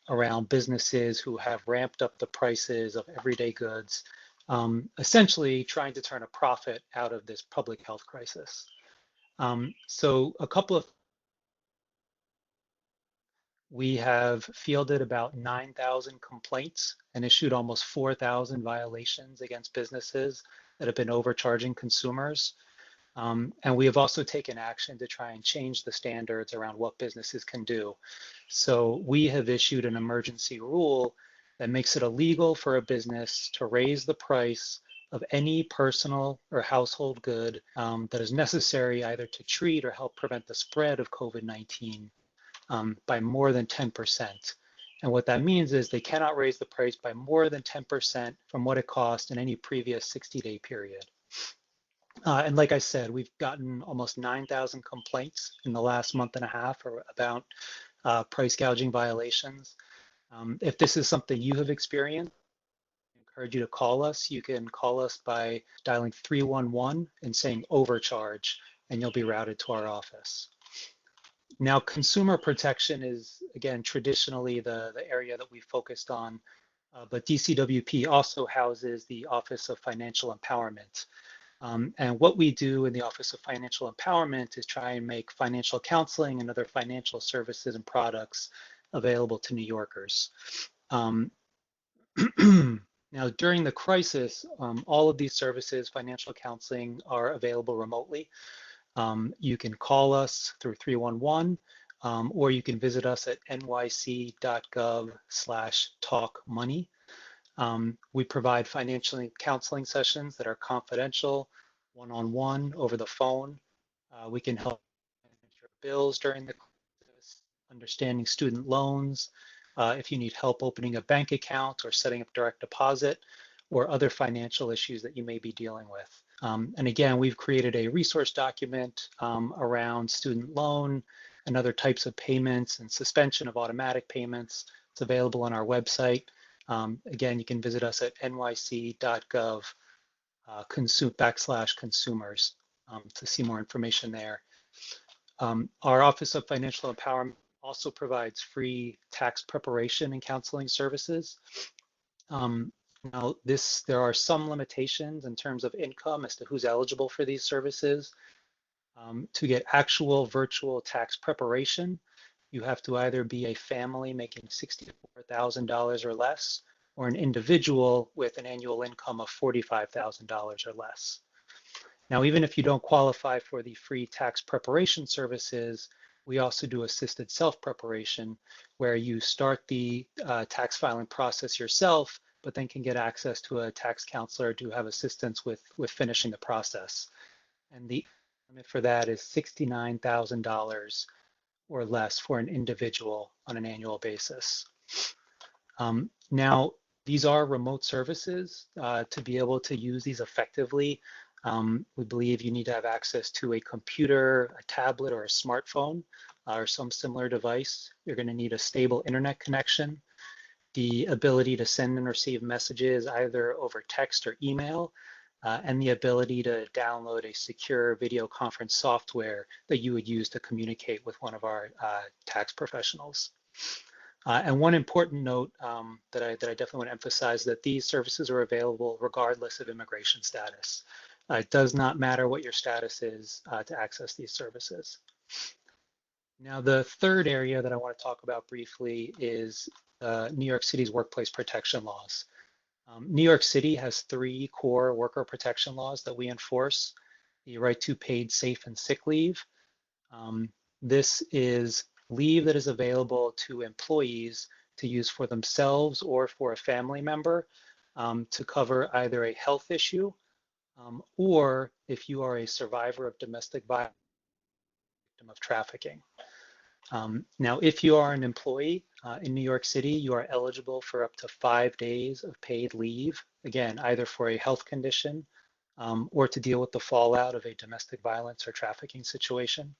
around businesses who have ramped up the prices of everyday goods, essentially trying to turn a profit out of this public health crisis. So we have fielded about 9,000 complaints and issued almost 4,000 violations against businesses that have been overcharging consumers. And we have also taken action to try and change the standards around what businesses can do. So we have issued an emergency rule that makes it illegal for a business to raise the price of any personal or household good that is necessary either to treat or help prevent the spread of COVID-19 by more than 10%. And what that means is they cannot raise the price by more than 10% from what it cost in any previous 60-day period. And like I said, we've gotten almost 9,000 complaints in the last month and a half about price gouging violations. If this is something you have experienced, I encourage you to call us. You can call us by dialing 311 and saying overcharge, and you'll be routed to our office. Now, consumer protection is, again, traditionally the area that we focused on, but DCWP also houses the Office of Financial Empowerment. And what we do in the Office of Financial Empowerment is try and make financial counseling and other financial services and products available to New Yorkers. Now, during the crisis, all of these services, financial counseling, are available remotely. You can call us through 311, or you can visit us at nyc.gov/talkmoney. We provide financial counseling sessions that are confidential, one-on-one, over the phone. We can help manage your bills during the crisis, understanding student loans, if you need help opening a bank account or setting up direct deposit, or other financial issues that you may be dealing with. And again, we've created a resource document around student loan and other types of payments and suspension of automatic payments. It's available on our website. Again, you can visit us at nyc.gov/consumers to see more information there. Our Office of Financial Empowerment also provides free tax preparation and counseling services. Now, there are some limitations in terms of income as to who's eligible for these services. To get actual virtual tax preparation, you have to either be a family making $64,000 or less, or an individual with an annual income of $45,000 or less. Now, even if you don't qualify for the free tax preparation services, we also do assisted self-preparation, where you start the tax filing process yourself, but then can get access to a tax counselor to have assistance with finishing the process. And the limit for that is $69,000 or less for an individual on an annual basis. Now, these are remote services. To be able to use these effectively, we believe you need to have access to a computer, a tablet, or a smartphone, or some similar device. You're going to need a stable internet connection, the ability to send and receive messages either over text or email, and the ability to download a secure video conference software that you would use to communicate with one of our tax professionals. And one important note that I definitely want to emphasize, that these services are available regardless of immigration status. It does not matter what your status is to access these services. Now, the third area that I want to talk about briefly is New York City's workplace protection laws. New York City has 3 core worker protection laws that we enforce: the right to paid safe and sick leave. This is leave that is available to employees to use for themselves or for a family member to cover either a health issue or if you are a survivor of domestic violence, victim of trafficking. Now, if you are an employee in New York City, you are eligible for up to 5 days of paid leave, again, either for a health condition or to deal with the fallout of a domestic violence or trafficking situation.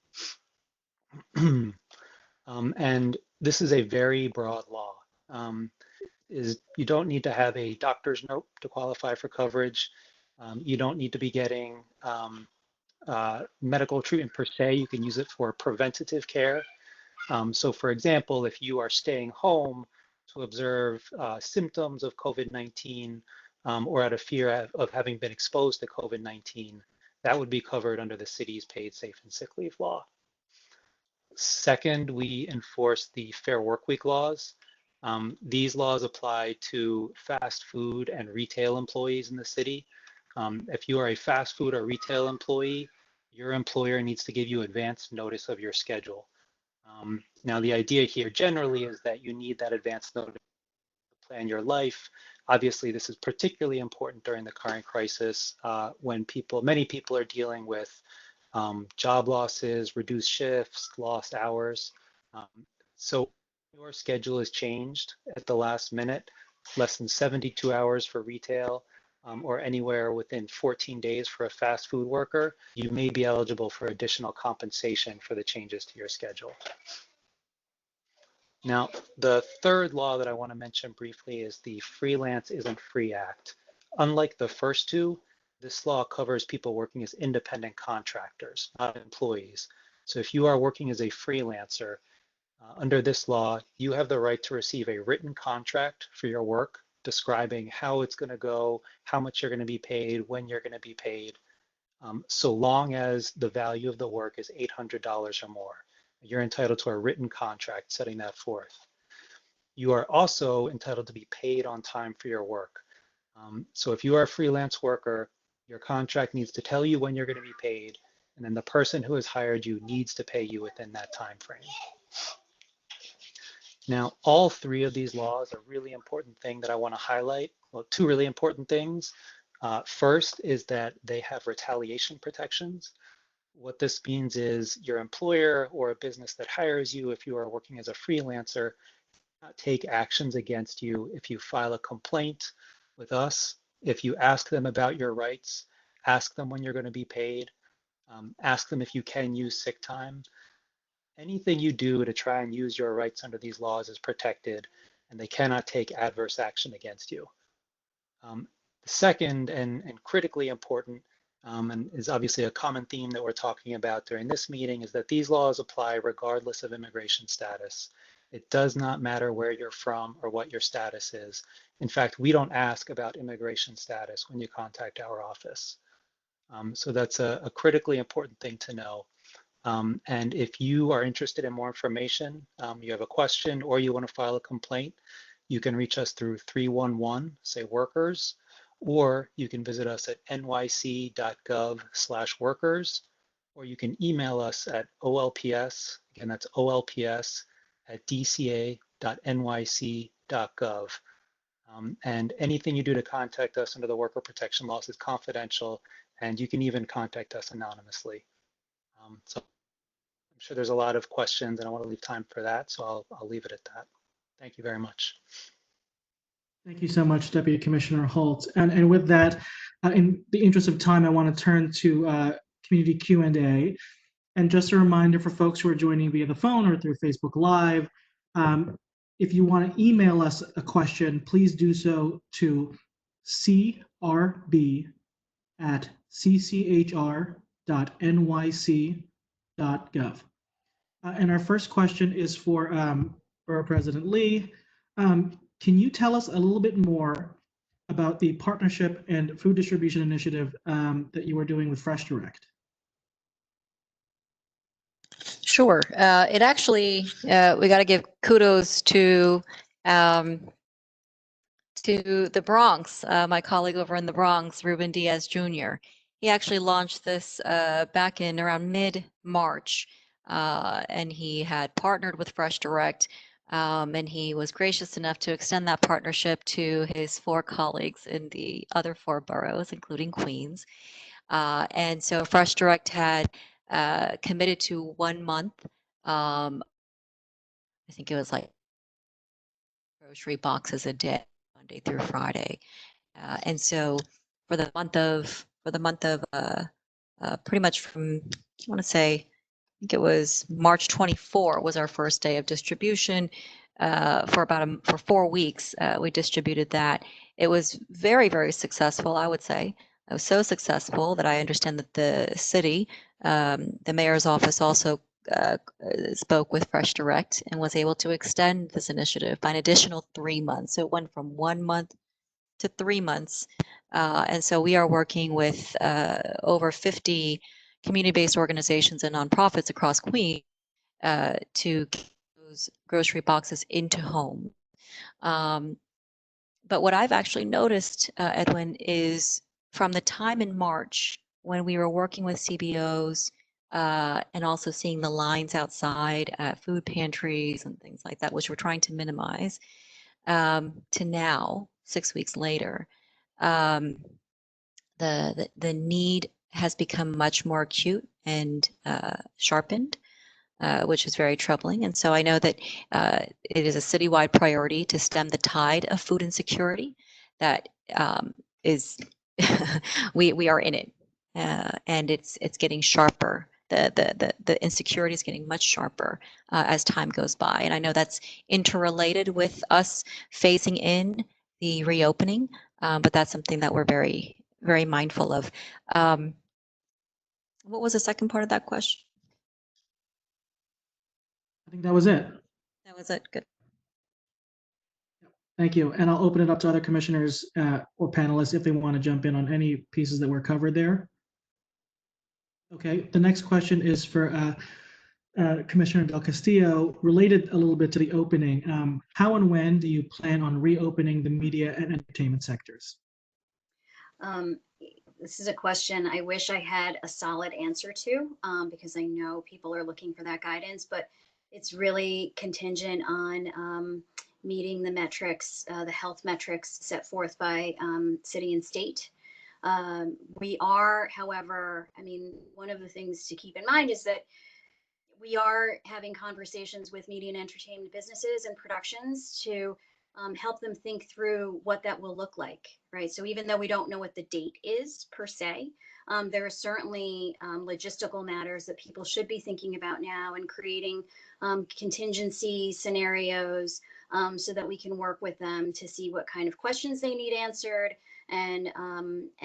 And this is a very broad law. You don't need to have a doctor's note to qualify for coverage. You don't need to be getting medical treatment per se. You can use it for preventative care. So for example, if you are staying home to observe symptoms of COVID-19 or out of fear of having been exposed to COVID-19, that would be covered under the city's paid safe and sick leave law. Second, we enforce the Fair Workweek laws. These laws apply to fast food and retail employees in the city. If you are a fast food or retail employee, your employer needs to give you advance notice of your schedule. Now, the idea here generally is that you need that advance notice to plan your life. Obviously, this is particularly important during the current crisis when many people are dealing with job losses, reduced shifts, lost hours. So your schedule is changed at the last minute, less than 72 hours for retail, or anywhere within 14 days for a fast food worker, you may be eligible for additional compensation for the changes to your schedule. Now, the third law that I want to mention briefly is the Freelance Isn't Free Act. Unlike the first two, this law covers people working as independent contractors, not employees. So if you are working as a freelancer, under this law, you have the right to receive a written contract for your work describing how it's going to go, how much you're going to be paid, when you're going to be paid, so long as the value of the work is $800 or more. You're entitled to a written contract setting that forth. You are also entitled to be paid on time for your work. So if you are a freelance worker, your contract needs to tell you when you're going to be paid, and then the person who has hired you needs to pay you within that time frame. Now, all three of these laws are really important thing that I want to highlight. Well, two really important things. First is that they have retaliation protections. What this means is your employer or a business that hires you, if you are working as a freelancer, take actions against you if you file a complaint with us, if you ask them about your rights, ask them when you're going to be paid, ask them if you can use sick time. Anything you do to try and use your rights under these laws is protected, and they cannot take adverse action against you. The second and critically important, and is obviously a common theme that we're talking about during this meeting, is that these laws apply regardless of immigration status. It does not matter where you're from or what your status is. In fact, we don't ask about immigration status when you contact our office. So that's a critically important thing to know. And if you are interested in more information, you have a question, or you want to file a complaint, you can reach us through 311, say workers, or you can visit us at nyc.gov/workers, or you can email us at olps, again, that's olps@dca.nyc.gov. And anything you do to contact us under the worker protection laws is confidential, and you can even contact us anonymously. So I'm sure there's a lot of questions, and I want to leave time for that, so I'll leave it at that. Thank you very much. Thank you so much, Deputy Commissioner Holt. And with that, in the interest of time, I want to turn to community Q&A. And just a reminder for folks who are joining via the phone or through Facebook Live, if you want to email us a question, please do so to crb@cchr.nyc.gov. And our first question is for Borough President Lee. Can you tell us a little bit more about the partnership and food distribution initiative that you are doing with Fresh Direct? Sure. It actually, we got to give kudos to the Bronx, my colleague over in the Bronx, Ruben Diaz Jr. He actually launched this back in around mid-March, and he had partnered with Fresh Direct, and he was gracious enough to extend that partnership to his 4 colleagues in the other 4 boroughs, including Queens. And so Fresh Direct had committed to 1 month. I think it was like grocery boxes a day, Monday through Friday. And so for the month of pretty much from, I want to say, I think it was March 24 was our first day of distribution. For 4 weeks, we distributed that. It was very, very successful, I would say. It was so successful that I understand that the city, the mayor's office also spoke with Fresh Direct and was able to extend this initiative by an additional 3 months. So it went from 1 month to 3 months. And so we are working with over 50 community-based organizations and nonprofits across Queens to get those grocery boxes into home. But what I've actually noticed, Edwin, is from the time in March when we were working with CBOs and also seeing the lines outside at food pantries and things like that, which we're trying to minimize, to now, 6 weeks later, the need has become much more acute and sharpened, which is very troubling. And so I know that it is a citywide priority to stem the tide of food insecurity that is, we are in it, and it's getting sharper. The insecurity is getting much sharper as time goes by. And I know that's interrelated with us phasing in the reopening, but that's something that we're very, very mindful of. What was the second part of that question? I think that was it. That was it. Good. Thank you. And I'll open it up to other commissioners or panelists if they want to jump in on any pieces that were covered there. Okay, the next question is for Commissioner Del Castillo, related a little bit to the opening. How and when do you plan on reopening the media and entertainment sectors? This is a question I wish I had a solid answer to, because I know people are looking for that guidance, but it's really contingent on meeting the metrics, the health metrics set forth by city and state. We are, however, I mean, one of the things to keep in mind is that we are having conversations with media and entertainment businesses and productions to help them think through what that will look like, right? So even though we don't know what the date is per se, there are certainly logistical matters that people should be thinking about now and creating contingency scenarios so that we can work with them to see what kind of questions they need answered and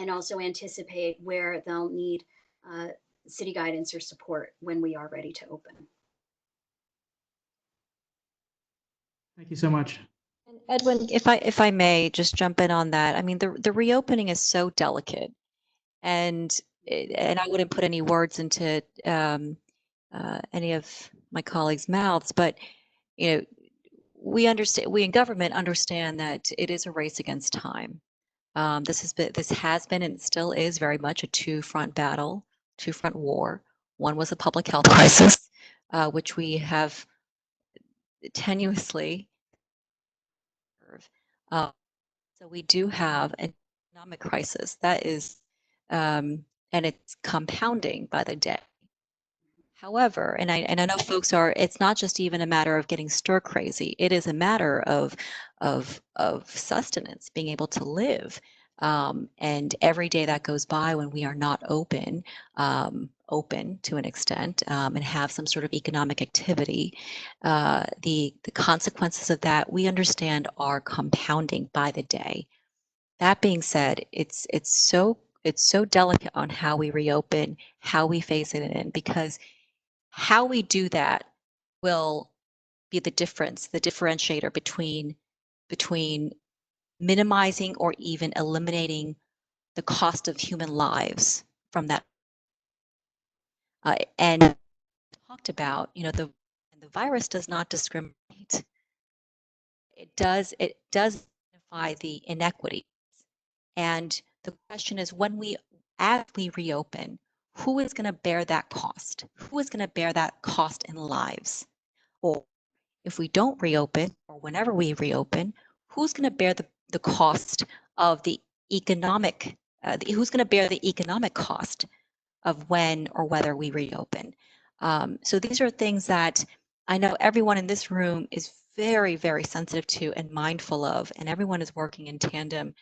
also anticipate where they'll need city guidance or support when we are ready to open. Thank you so much. And Edwin, if I may just jump in on that, I mean, the reopening is so delicate, and I wouldn't put any words into any of my colleagues' mouths, but you know, we in government understand that it is a race against time. This has been and still is very much a two-front battle, two-front war. One was a public health crisis, which we have tenuously. So we do have an economic crisis that is, and it's compounding by the day. However, and I know folks are, it's not just even a matter of getting stir crazy. It is a matter of sustenance, being able to live. And every day that goes by when we are not open to an extent, and have some sort of economic activity, the consequences of that we understand are compounding by the day. That being said, it's so delicate on how we reopen, how we phase it in, because how we do that will be the difference, the differentiator between minimizing or even eliminating the cost of human lives from that. And talked about, you know, the virus does not discriminate. It does identify the inequity. And the question is, as we reopen, who is going to bear that cost? Who is going to bear that cost in lives? Or if we don't reopen, or whenever we reopen, who's going to bear the cost of the economic, who's going to bear the economic cost of when or whether we reopen? So these are things that I know everyone in this room is very, very sensitive to and mindful of, and everyone is working in tandem,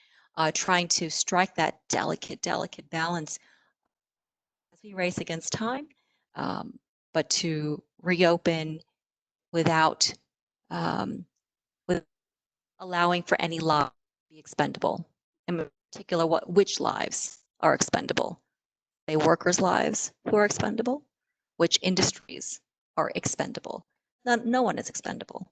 trying to strike that delicate balance as we race against time, but to reopen without with allowing for any lives to be expendable. In particular, which lives are expendable? Are they workers' lives who are expendable? Which industries are expendable? No one is expendable.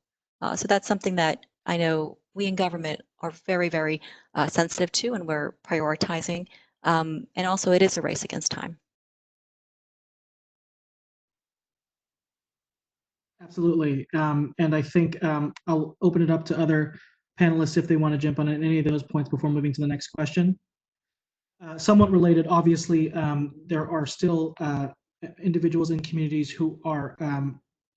So that's something that I know we in government are very, very sensitive to, and we're prioritizing. And also, it is a race against time. Absolutely. And I think I'll open it up to other panelists if they want to jump on any of those points before moving to the next question. Somewhat related, obviously, there are still individuals in communities who are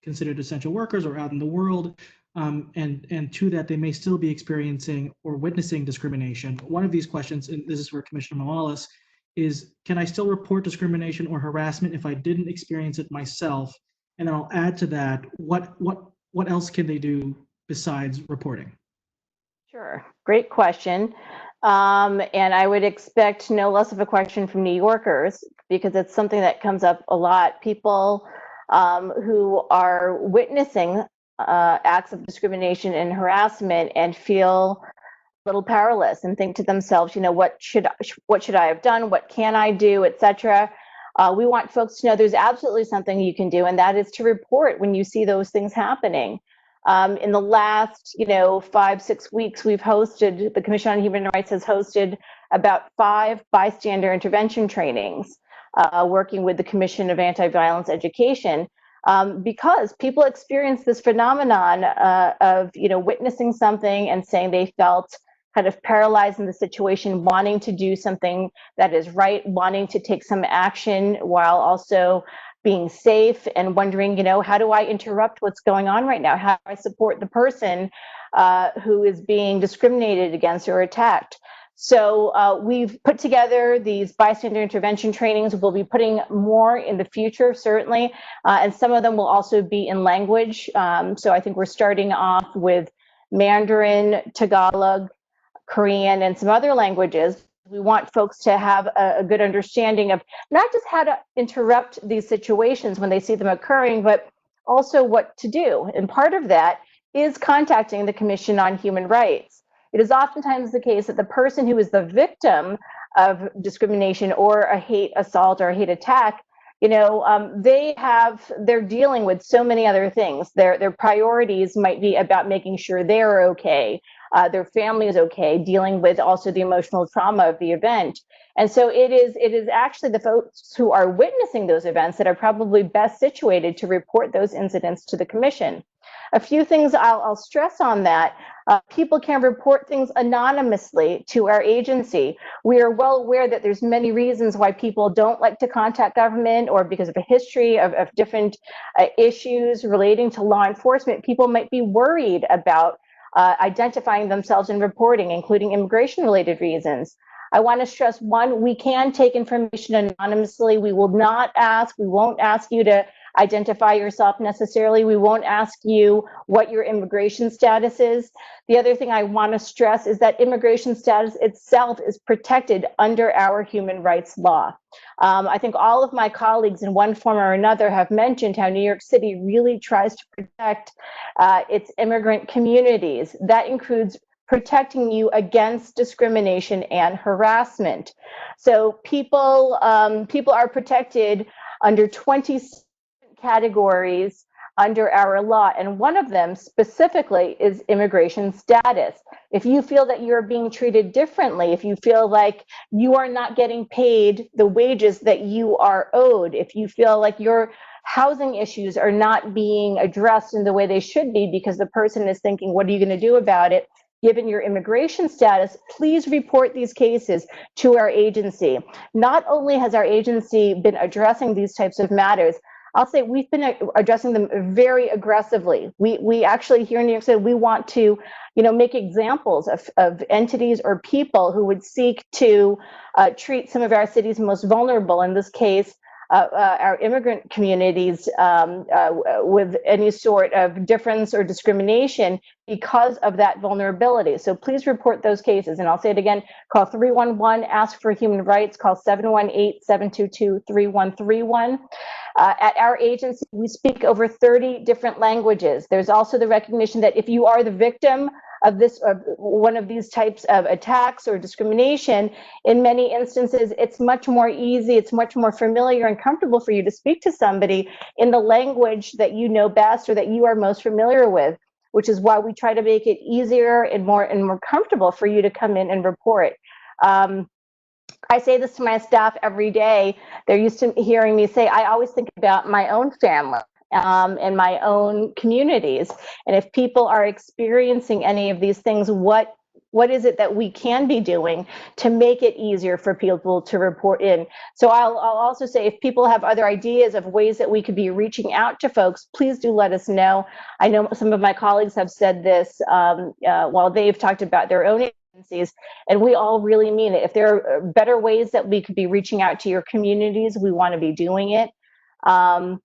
considered essential workers or out in the world, and to that, they may still be experiencing or witnessing discrimination. One of these questions, and this is for Commissioner Morales, is can I still report discrimination or harassment if I didn't experience it myself? And then I'll add to that, what else can they do besides reporting? Sure, great question. And I would expect no less of a question from New Yorkers, because it's something that comes up a lot. People who are witnessing acts of discrimination and harassment and feel a little powerless and think to themselves, you know, what should I have done? What can I do, etc. We want folks to know there's absolutely something you can do, and that is to report when you see those things happening. In the last, 5-6 weeks, the Commission on Human Rights has hosted about 5 bystander intervention trainings, working with the Commission of Anti-Violence Education, because people experience this phenomenon of, witnessing something and saying they felt kind of paralyzed in the situation, wanting to do something that is right, wanting to take some action while also being safe and wondering, how do I interrupt what's going on right now? How do I support the person who is being discriminated against or attacked? So we've put together these bystander intervention trainings. We'll be putting more in the future, certainly, and some of them will also be in language. So I think we're starting off with Mandarin, Tagalog, Korean, and some other languages. We want folks to have a good understanding of not just how to interrupt these situations when they see them occurring, but also what to do. And part of that is contacting the Commission on Human Rights. It is oftentimes the case that the person who is the victim of discrimination or a hate assault or a hate attack, they're dealing with so many other things. Their priorities might be about making sure they're okay, their family is okay, dealing with also the emotional trauma of the event. And so it is actually the folks who are witnessing those events that are probably best situated to report those incidents to the Commission. A few things I'll stress on that. People can report things anonymously to our agency. We are well aware that there's many reasons why people don't like to contact government, or because of a history of different issues relating to law enforcement. People might be worried about identifying themselves and reporting, including immigration-related reasons. I want to stress, one, we can take information anonymously. We won't ask you to identify yourself necessarily. We won't ask you what your immigration status is. The other thing I want to stress is that immigration status itself is protected under our human rights law. I think all of my colleagues in one form or another have mentioned how New York City really tries to protect its immigrant communities. That includes protecting you against discrimination and harassment. So people are protected under 20 categories under our law, and one of them specifically is immigration status. If you feel that you're being treated differently, if you feel like you are not getting paid the wages that you are owed, if you feel like your housing issues are not being addressed in the way they should be because the person is thinking, what are you going to do about it? Given your immigration status, please report these cases to our agency. Not only has our agency been addressing these types of matters, I'll say we've been addressing them very aggressively. We actually here in New York City, we want to, make examples of entities or people who would seek to treat some of our city's most vulnerable, in this case, our immigrant communities, with any sort of difference or discrimination because of that vulnerability. So please report those cases. And I'll say it again, call 311, ask for human rights, call 718-722-3131. At our agency, we speak over 30 different languages. There's also the recognition that if you are the victim of one of these types of attacks or discrimination, in many instances, it's much more easy, it's much more familiar and comfortable for you to speak to somebody in the language that you know best or that you are most familiar with, which is why we try to make it easier and more comfortable for you to come in and report. I say this to my staff every day. They're used to hearing me say, I always think about my own family and my own communities. And if people are experiencing any of these things, what is it that we can be doing to make it easier for people to report in? So I'll also say, if people have other ideas of ways that we could be reaching out to folks, please do let us know. I know some of my colleagues have said this while they've talked about their own agencies, and we all really mean it. If there are better ways that we could be reaching out to your communities, we want to be doing it. I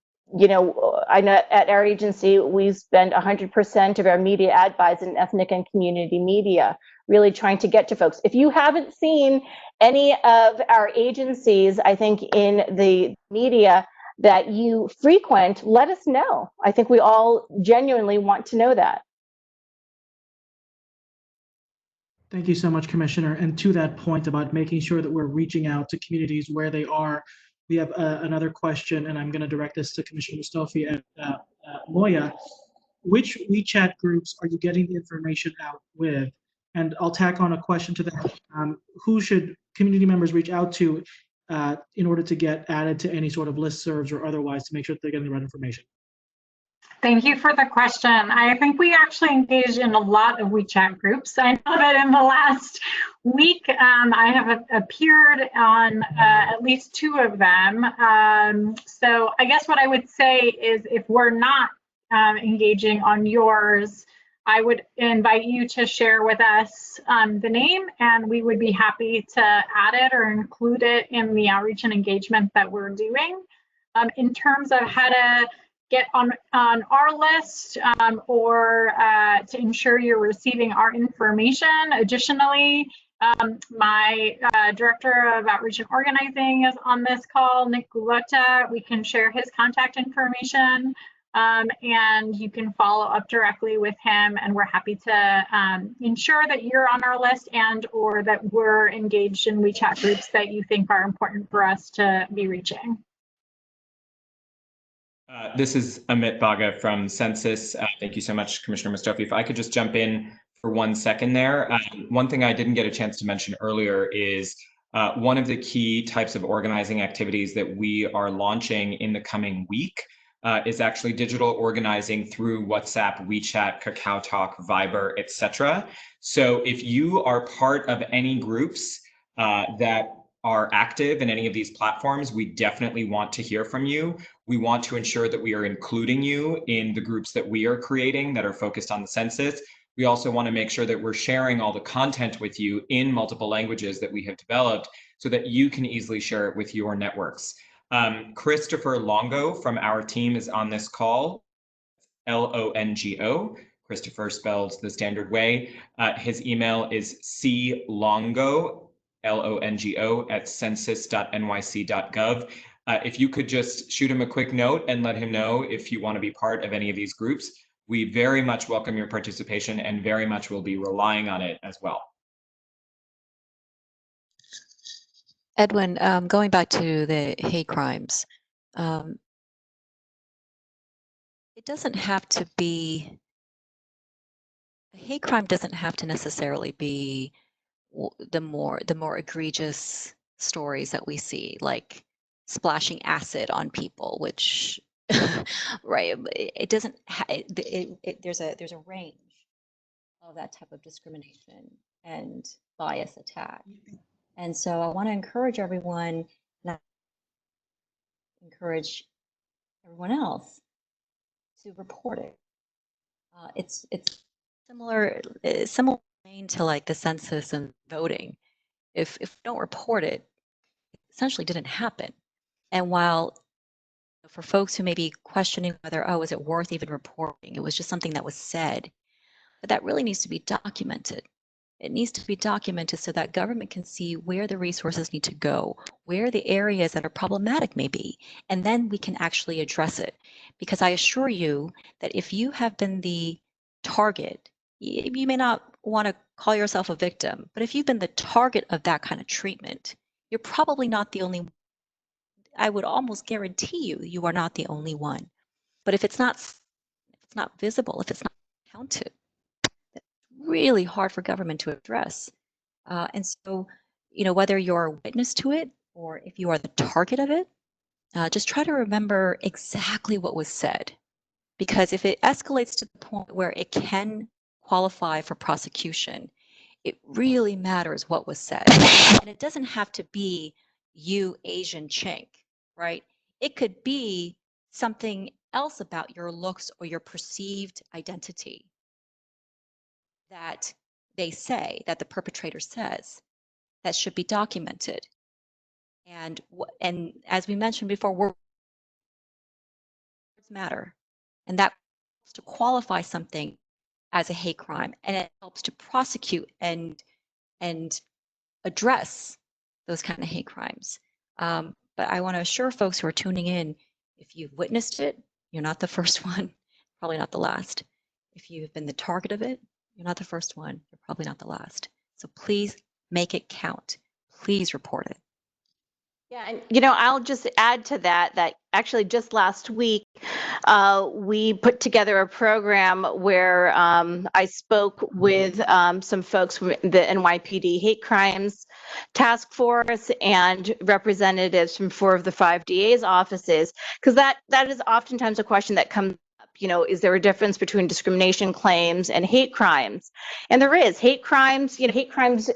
know at our agency, we spend 100% of our media ad buys in ethnic and community media, really trying to get to folks. If you haven't seen any of our agencies, I think in the media that you frequent, let us know. I think we all genuinely want to know that. Thank you so much, Commissioner. And to that point about making sure that we're reaching out to communities where they are, we have another question, and I'm going to direct this to Commissioner Mustafi and Moya. Which WeChat groups are you getting the information out with? And I'll tack on a question to that. Who should community members reach out to in order to get added to any sort of listservs or otherwise to make sure that they're getting the right information? Thank you for the question. I think we actually engage in a lot of WeChat groups. I know that in the last week, I have appeared on at least 2 of them. So I guess what I would say is if we're not engaging on yours, I would invite you to share with us the name, and we would be happy to add it or include it in the outreach and engagement that we're doing. In terms of how to get on our list or to ensure you're receiving our information. Additionally, my Director of Outreach and Organizing is on this call, Nick Gulota. We can share his contact information and you can follow up directly with him, and we're happy to ensure that you're on our list and or that we're engaged in WeChat groups that you think are important for us to be reaching. This is Amit Baga from Census. Thank you so much, Commissioner Mustafi. If I could just jump in for 1 second there. One thing I didn't get a chance to mention earlier is one of the key types of organizing activities that we are launching in the coming week is actually digital organizing through WhatsApp, WeChat, KakaoTalk, Viber, etc. So if you are part of any groups that are active in any of these platforms, we definitely want to hear from you. We want to ensure that we are including you in the groups that we are creating that are focused on the census. We also want to make sure that we're sharing all the content with you in multiple languages that we have developed so that you can easily share it with your networks. Christopher Longo from our team is on this call, Longo. Christopher spelled the standard way. His email is clongo, Longo at census.nyc.gov. If you could just shoot him a quick note and let him know if you want to be part of any of these groups, we very much welcome your participation and very much will be relying on it as well. Edwin, going back to the hate crimes, it doesn't have to be, a hate crime doesn't have to necessarily be the more egregious stories that we see, like splashing acid on people, which right, it doesn't there's a range of that type of discrimination and bias attack. And so I want to encourage everyone, encourage everyone else to report it. It's similar to like the census and voting. If we don't report it, it essentially didn't happen. And while for folks who may be questioning whether, oh, is it worth even reporting? It was just something that was said, but that really needs to be documented. It needs to be documented so that government can see where the resources need to go, where the areas that are problematic may be, and then we can actually address it. Because I assure you that if you have been the target, you may not want to call yourself a victim, but if you've been the target of that kind of treatment, you're probably not the only one. I would almost guarantee you are not the only one. But if it's not visible, if it's not counted, really hard for government to address. And so, you know, whether you're a witness to it or if you are the target of it, just try to remember exactly what was said. Because if it escalates to the point where it can qualify for prosecution, it really matters what was said. And it doesn't have to be you, Asian chink, right? It could be something else about your looks or your perceived identity that they say, that the perpetrator says, that should be documented. And as we mentioned before, words matter. And that helps to qualify something as a hate crime, and it helps to prosecute and address those kind of hate crimes. But I want to assure folks who are tuning in, if you've witnessed it, you're not the first one, probably not the last. If you've been the target of it, you're not the first one, you're probably not the last. So please make it count. Please report it. Yeah, and you know, I'll just add to that actually just last week, we put together a program where I spoke with some folks from the NYPD Hate Crimes Task Force and representatives from 4 of the 5 DA's offices, because that is oftentimes a question that comes up. is there a difference between discrimination claims and hate crimes? And there is. Hate crimes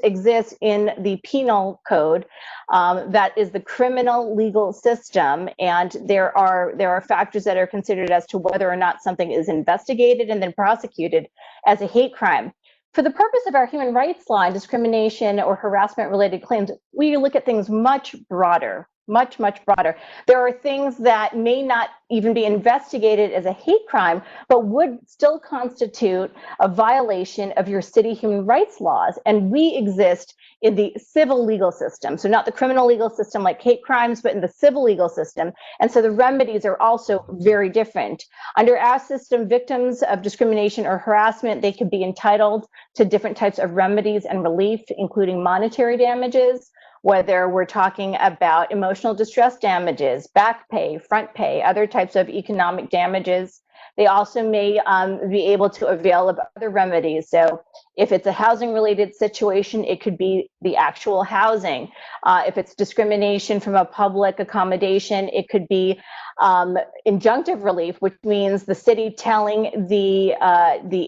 exist in the penal code. That is the criminal legal system, and there are factors that are considered as to whether or not something is investigated and then prosecuted as a hate crime. For the purpose of our human rights law and discrimination or harassment related claims, we look at things much broader, much broader. There are things that may not even be investigated as a hate crime, but would still constitute a violation of your city human rights laws. And we exist in the civil legal system. So not the criminal legal system like hate crimes, but in the civil legal system. And so the remedies are also very different. Under our system, victims of discrimination or harassment, they could be entitled to different types of remedies and relief, including monetary damages, whether we're talking about emotional distress damages, back pay, front pay, other types of economic damages. They also may be able to avail of other remedies. So if it's a housing related situation, it could be the actual housing. If it's discrimination from a public accommodation, it could be injunctive relief, which means the city telling the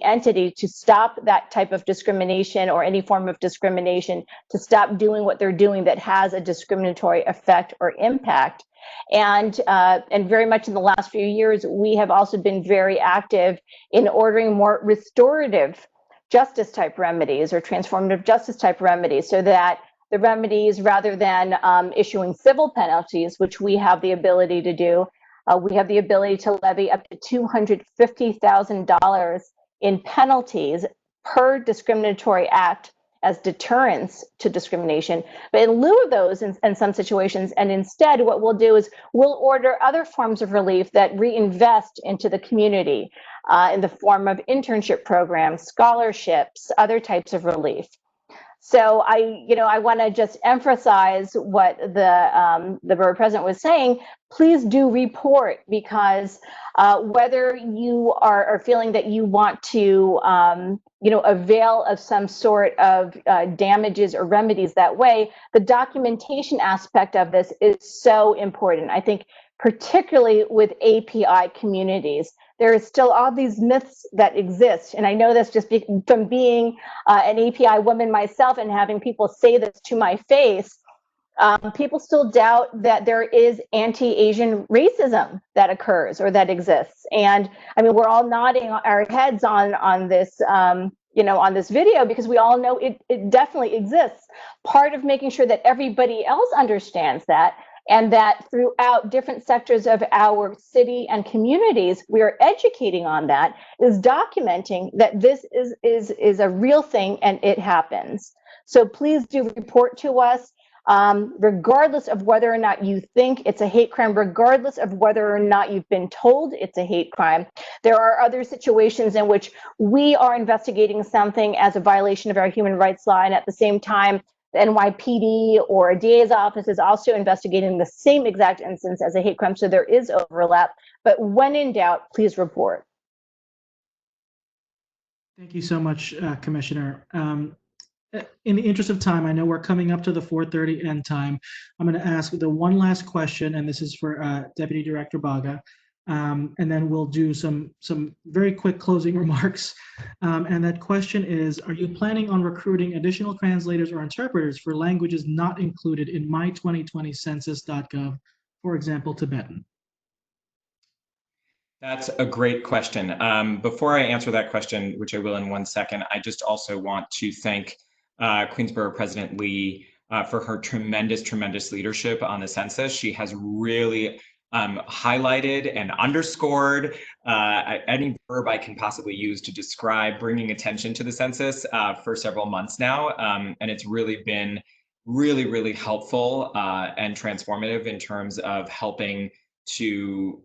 entity to stop that type of discrimination or any form of discrimination, to stop doing what they're doing that has a discriminatory effect or impact. And very much in the last few years, we have also been very active in ordering more restorative justice type remedies or transformative justice type remedies, so that the remedies, rather than issuing civil penalties, which we have the ability to do, we have the ability to levy up to $250,000 in penalties per discriminatory act as deterrence to discrimination. But in lieu of those, in some situations, and instead what we'll do is we'll order other forms of relief that reinvest into the community in the form of internship programs, scholarships, other types of relief. So I want to just emphasize what the Borough President was saying. Please do report, because whether you are feeling that you want to avail of some sort of damages or remedies that way, the documentation aspect of this is so important. I think particularly with API communities, there is still all these myths that exist. And I know this just from being an API woman myself and having people say this to my face. People still doubt that there is anti-Asian racism that occurs or that exists. And I mean, we're all nodding our heads on this, on this video, because we all know it definitely exists. Part of making sure that everybody else understands that, and that throughout different sectors of our city and communities, we are educating on that, is documenting that this is a real thing and it happens. So please do report to us, regardless of whether or not you think it's a hate crime, regardless of whether or not you've been told it's a hate crime. There are other situations in which we are investigating something as a violation of our human rights law, and at the same time, the NYPD or a DA's office is also investigating the same exact instance as a hate crime. So there is overlap, but when in doubt, please report. Thank you so much, Commissioner. In the interest of time, I know we're coming up to the 4:30 end time. I'm going to ask the one last question, and this is for Deputy Director Baga. And then we'll do some very quick closing remarks. And that question is, are you planning on recruiting additional translators or interpreters for languages not included in my2020census.gov, for example, Tibetan? That's a great question. Before I answer that question, which I will in 1 second, I just also want to thank Queensborough President Lee for her tremendous leadership on the census. She has really highlighted and underscored any verb I can possibly use to describe bringing attention to the census for several months now. And it's really been really helpful and transformative in terms of helping to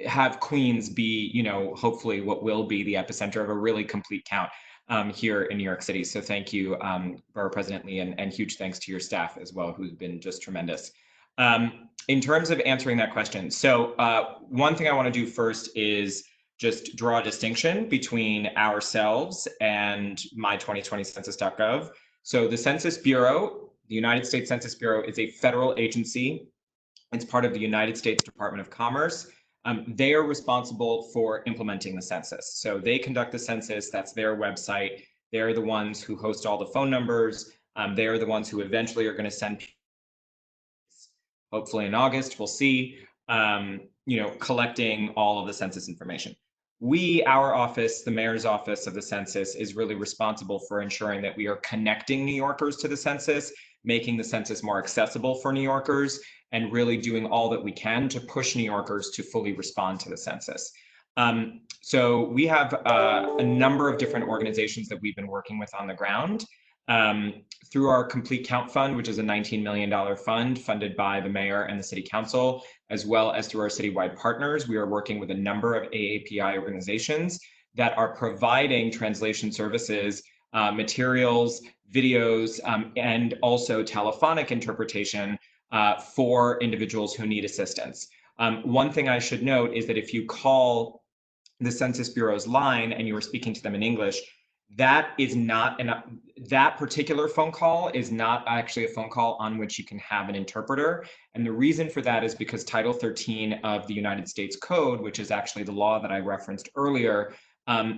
have Queens be, hopefully what will be the epicenter of a really complete count here in New York City. So thank you, Borough President Lee, and huge thanks to your staff as well, who's been just tremendous. In terms of answering that question, so one thing I want to do first is just draw a distinction between ourselves and my2020census.gov. So the Census Bureau, the United States Census Bureau, is a federal agency. It's part of the United States Department of Commerce. they are responsible for implementing the census. So they conduct the census, that's their website. They're the ones who host all the phone numbers. They are the ones who eventually are going to send, hopefully in August, we'll see, collecting all of the census information. Our office, the mayor's office of the census, is really responsible for ensuring that we are connecting New Yorkers to the census, making the census more accessible for New Yorkers, and really doing all that we can to push New Yorkers to fully respond to the census. So we have a number of different organizations that we've been working with on the ground. Through our Complete Count Fund, which is a $19 million fund funded by the mayor and the city council, as well as through our citywide partners, we are working with a number of AAPI organizations that are providing translation services, materials, videos, and also telephonic interpretation for individuals who need assistance. One thing I should note is that if you call the Census Bureau's line and you are speaking to them in English, that particular phone call is not actually a phone call on which you can have an interpreter. And the reason for that is because Title 13 of the United States Code, which is actually the law that I referenced earlier,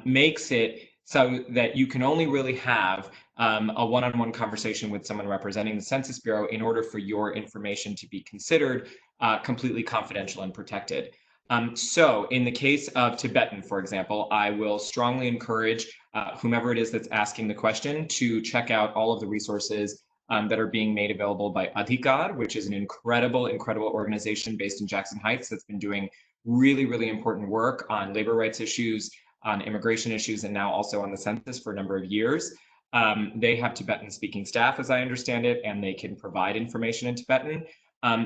makes it so that you can only really have a one-on-one conversation with someone representing the Census Bureau in order for your information to be considered completely confidential and protected. So in the case of Tibetan, for example, I will strongly encourage whomever it is that's asking the question to check out all of the resources that are being made available by Adhikar, which is an incredible organization based in Jackson Heights that's been doing really, really important work on labor rights issues, on immigration issues, and now also on the census for a number of years. They have Tibetan speaking staff, as I understand it, and they can provide information in Tibetan.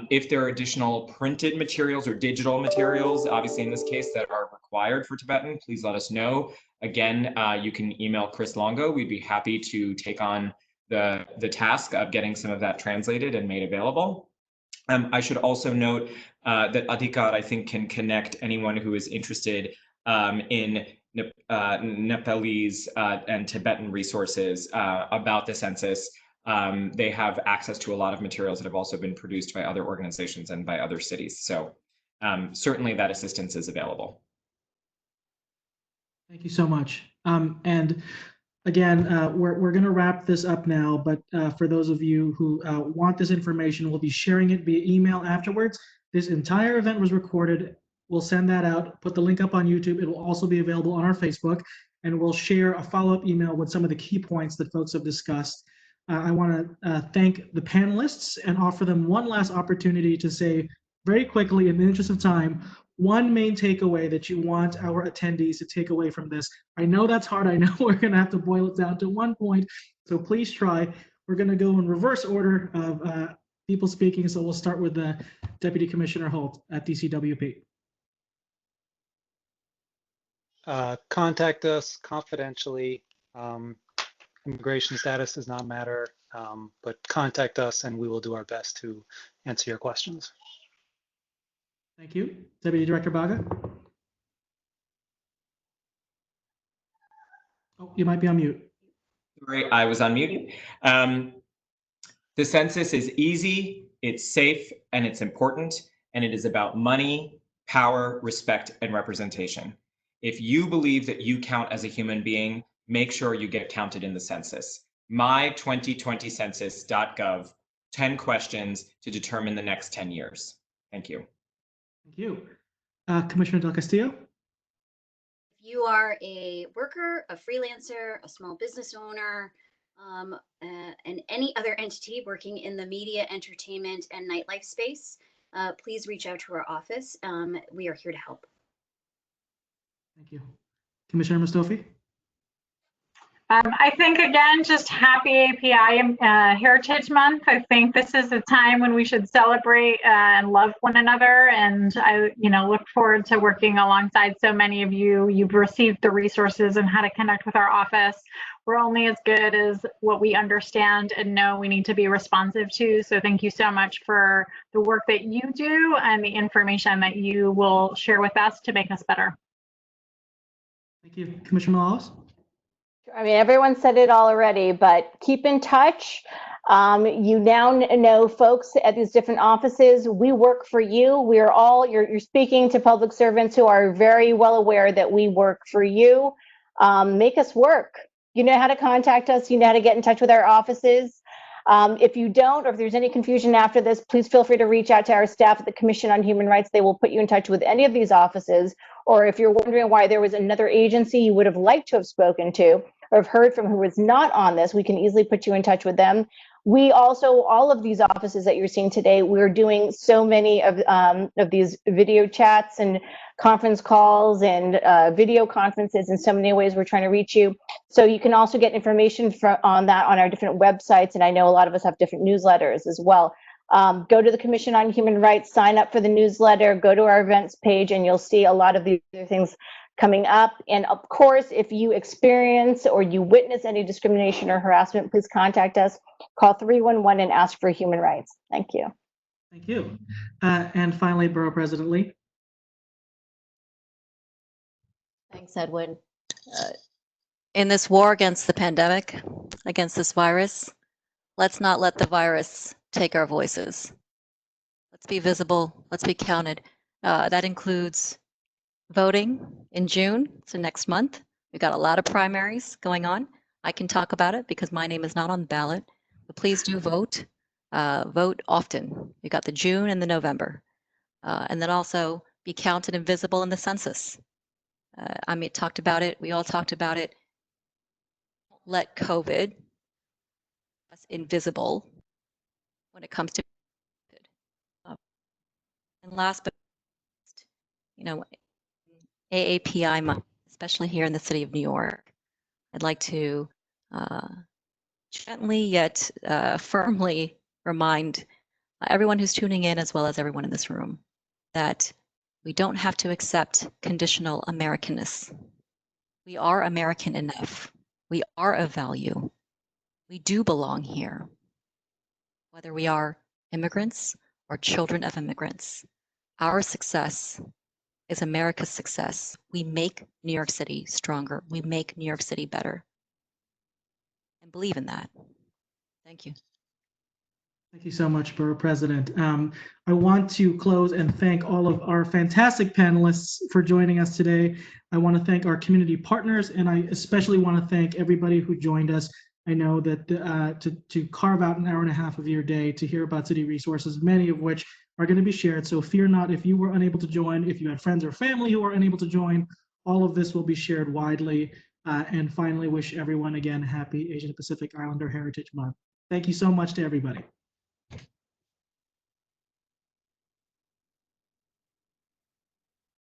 If there are additional printed materials or digital materials, obviously in this case, that are required for Tibetan, please let us know. Again, you can email Chris Longo. We'd be happy to take on the task of getting some of that translated and made available. I should also note that Adhikar, I think, can connect anyone who is interested in Nepalese and Tibetan resources about the census. They have access to a lot of materials that have also been produced by other organizations and by other cities. So certainly that assistance is available. Thank you so much. And again, we're going to wrap this up now, but for those of you who want this information, we'll be sharing it via email afterwards. This entire event was recorded. We'll send that out, put the link up on YouTube. It will also be available on our Facebook, and we'll share a follow-up email with some of the key points that folks have discussed. I want to thank the panelists and offer them one last opportunity to say very quickly, in the interest of time, one main takeaway that you want our attendees to take away from this. I know that's hard. I know we're going to have to boil it down to one point, so please try. We're going to go in reverse order of people speaking, so we'll start with Deputy Commissioner Holt at DCWP. Contact us confidentially. Immigration status does not matter, but contact us and we will do our best to answer your questions. Thank you. Deputy Director Baga. Oh, you might be on mute. Sorry, I was on mute. The census is easy, it's safe, and it's important, and it is about money, power, respect, and representation. If you believe that you count as a human being, make sure you get counted in the census. My2020census.gov, 10 questions to determine the next 10 years. Thank you. Thank you. Commissioner Del Castillo. If you are a worker, a freelancer, a small business owner, and any other entity working in the media, entertainment, and nightlife space, please reach out to our office. We are here to help. Thank you. Commissioner Mustofi. I think, again, just happy API Heritage Month. I think this is a time when we should celebrate and love one another. And I, look forward to working alongside so many of you. You've received the resources and how to connect with our office. We're only as good as what we understand and know we need to be responsive to. So thank you so much for the work that you do and the information that you will share with us to make us better. Thank you. Commissioner Morales. I mean, everyone said it all already, but keep in touch. You now know folks at these different offices. We work for you. We're all, you're speaking to public servants who are very well aware that we work for you. Make us work. You know how to contact us. You know how to get in touch with our offices. If you don't, or if there's any confusion after this, please feel free to reach out to our staff at the Commission on Human Rights. They will put you in touch with any of these offices. Or if you're wondering why there was another agency you would have liked to have spoken to or have heard from who was not on this, we can easily put you in touch with them. We also, all of these offices that you're seeing today, we're doing so many of these video chats and conference calls and video conferences. In so many ways we're trying to reach you. So you can also get information on that on our different websites. And I know a lot of us have different newsletters as well. Go to the Commission on Human Rights, sign up for the newsletter, go to our events page, and you'll see a lot of these other things coming up. And of course, if you experience or you witness any discrimination or harassment, please contact us. Call 311 and ask for human rights. Thank you. Thank you. And finally, Borough President Lee. Thanks, Edwin. In this war against the pandemic, against this virus, let's not let the virus take our voices. Let's be visible. Let's be counted. That includes voting in June, so next month. We've got a lot of primaries going on. I can talk about it because my name is not on the ballot, but please do vote. Vote often. We've got the June and the November. And then also be counted and visible in the census. I mean, talked about it. We all talked about it. Let COVID us invisible when it comes to and last but you know, AAPI month, especially here in the city of New York, I'd like to gently yet firmly remind everyone who's tuning in, as well as everyone in this room, that we don't have to accept conditional Americanness. We are American enough. We are of value. We do belong here, whether we are immigrants or children of immigrants. Our success is America's success. We make New York City stronger. We make New York City better. And believe in that. Thank you. Thank you so much, Borough President. I want to close and thank all of our fantastic panelists for joining us today. I want to thank our community partners, and I especially want to thank everybody who joined us. I know that to carve out an hour and a half of your day to hear about city resources, many of which are going to be shared. So fear not if you were unable to join, if you had friends or family who were unable to join, all of this will be shared widely. And finally, wish everyone again happy Asian Pacific Islander Heritage Month. Thank you so much to everybody.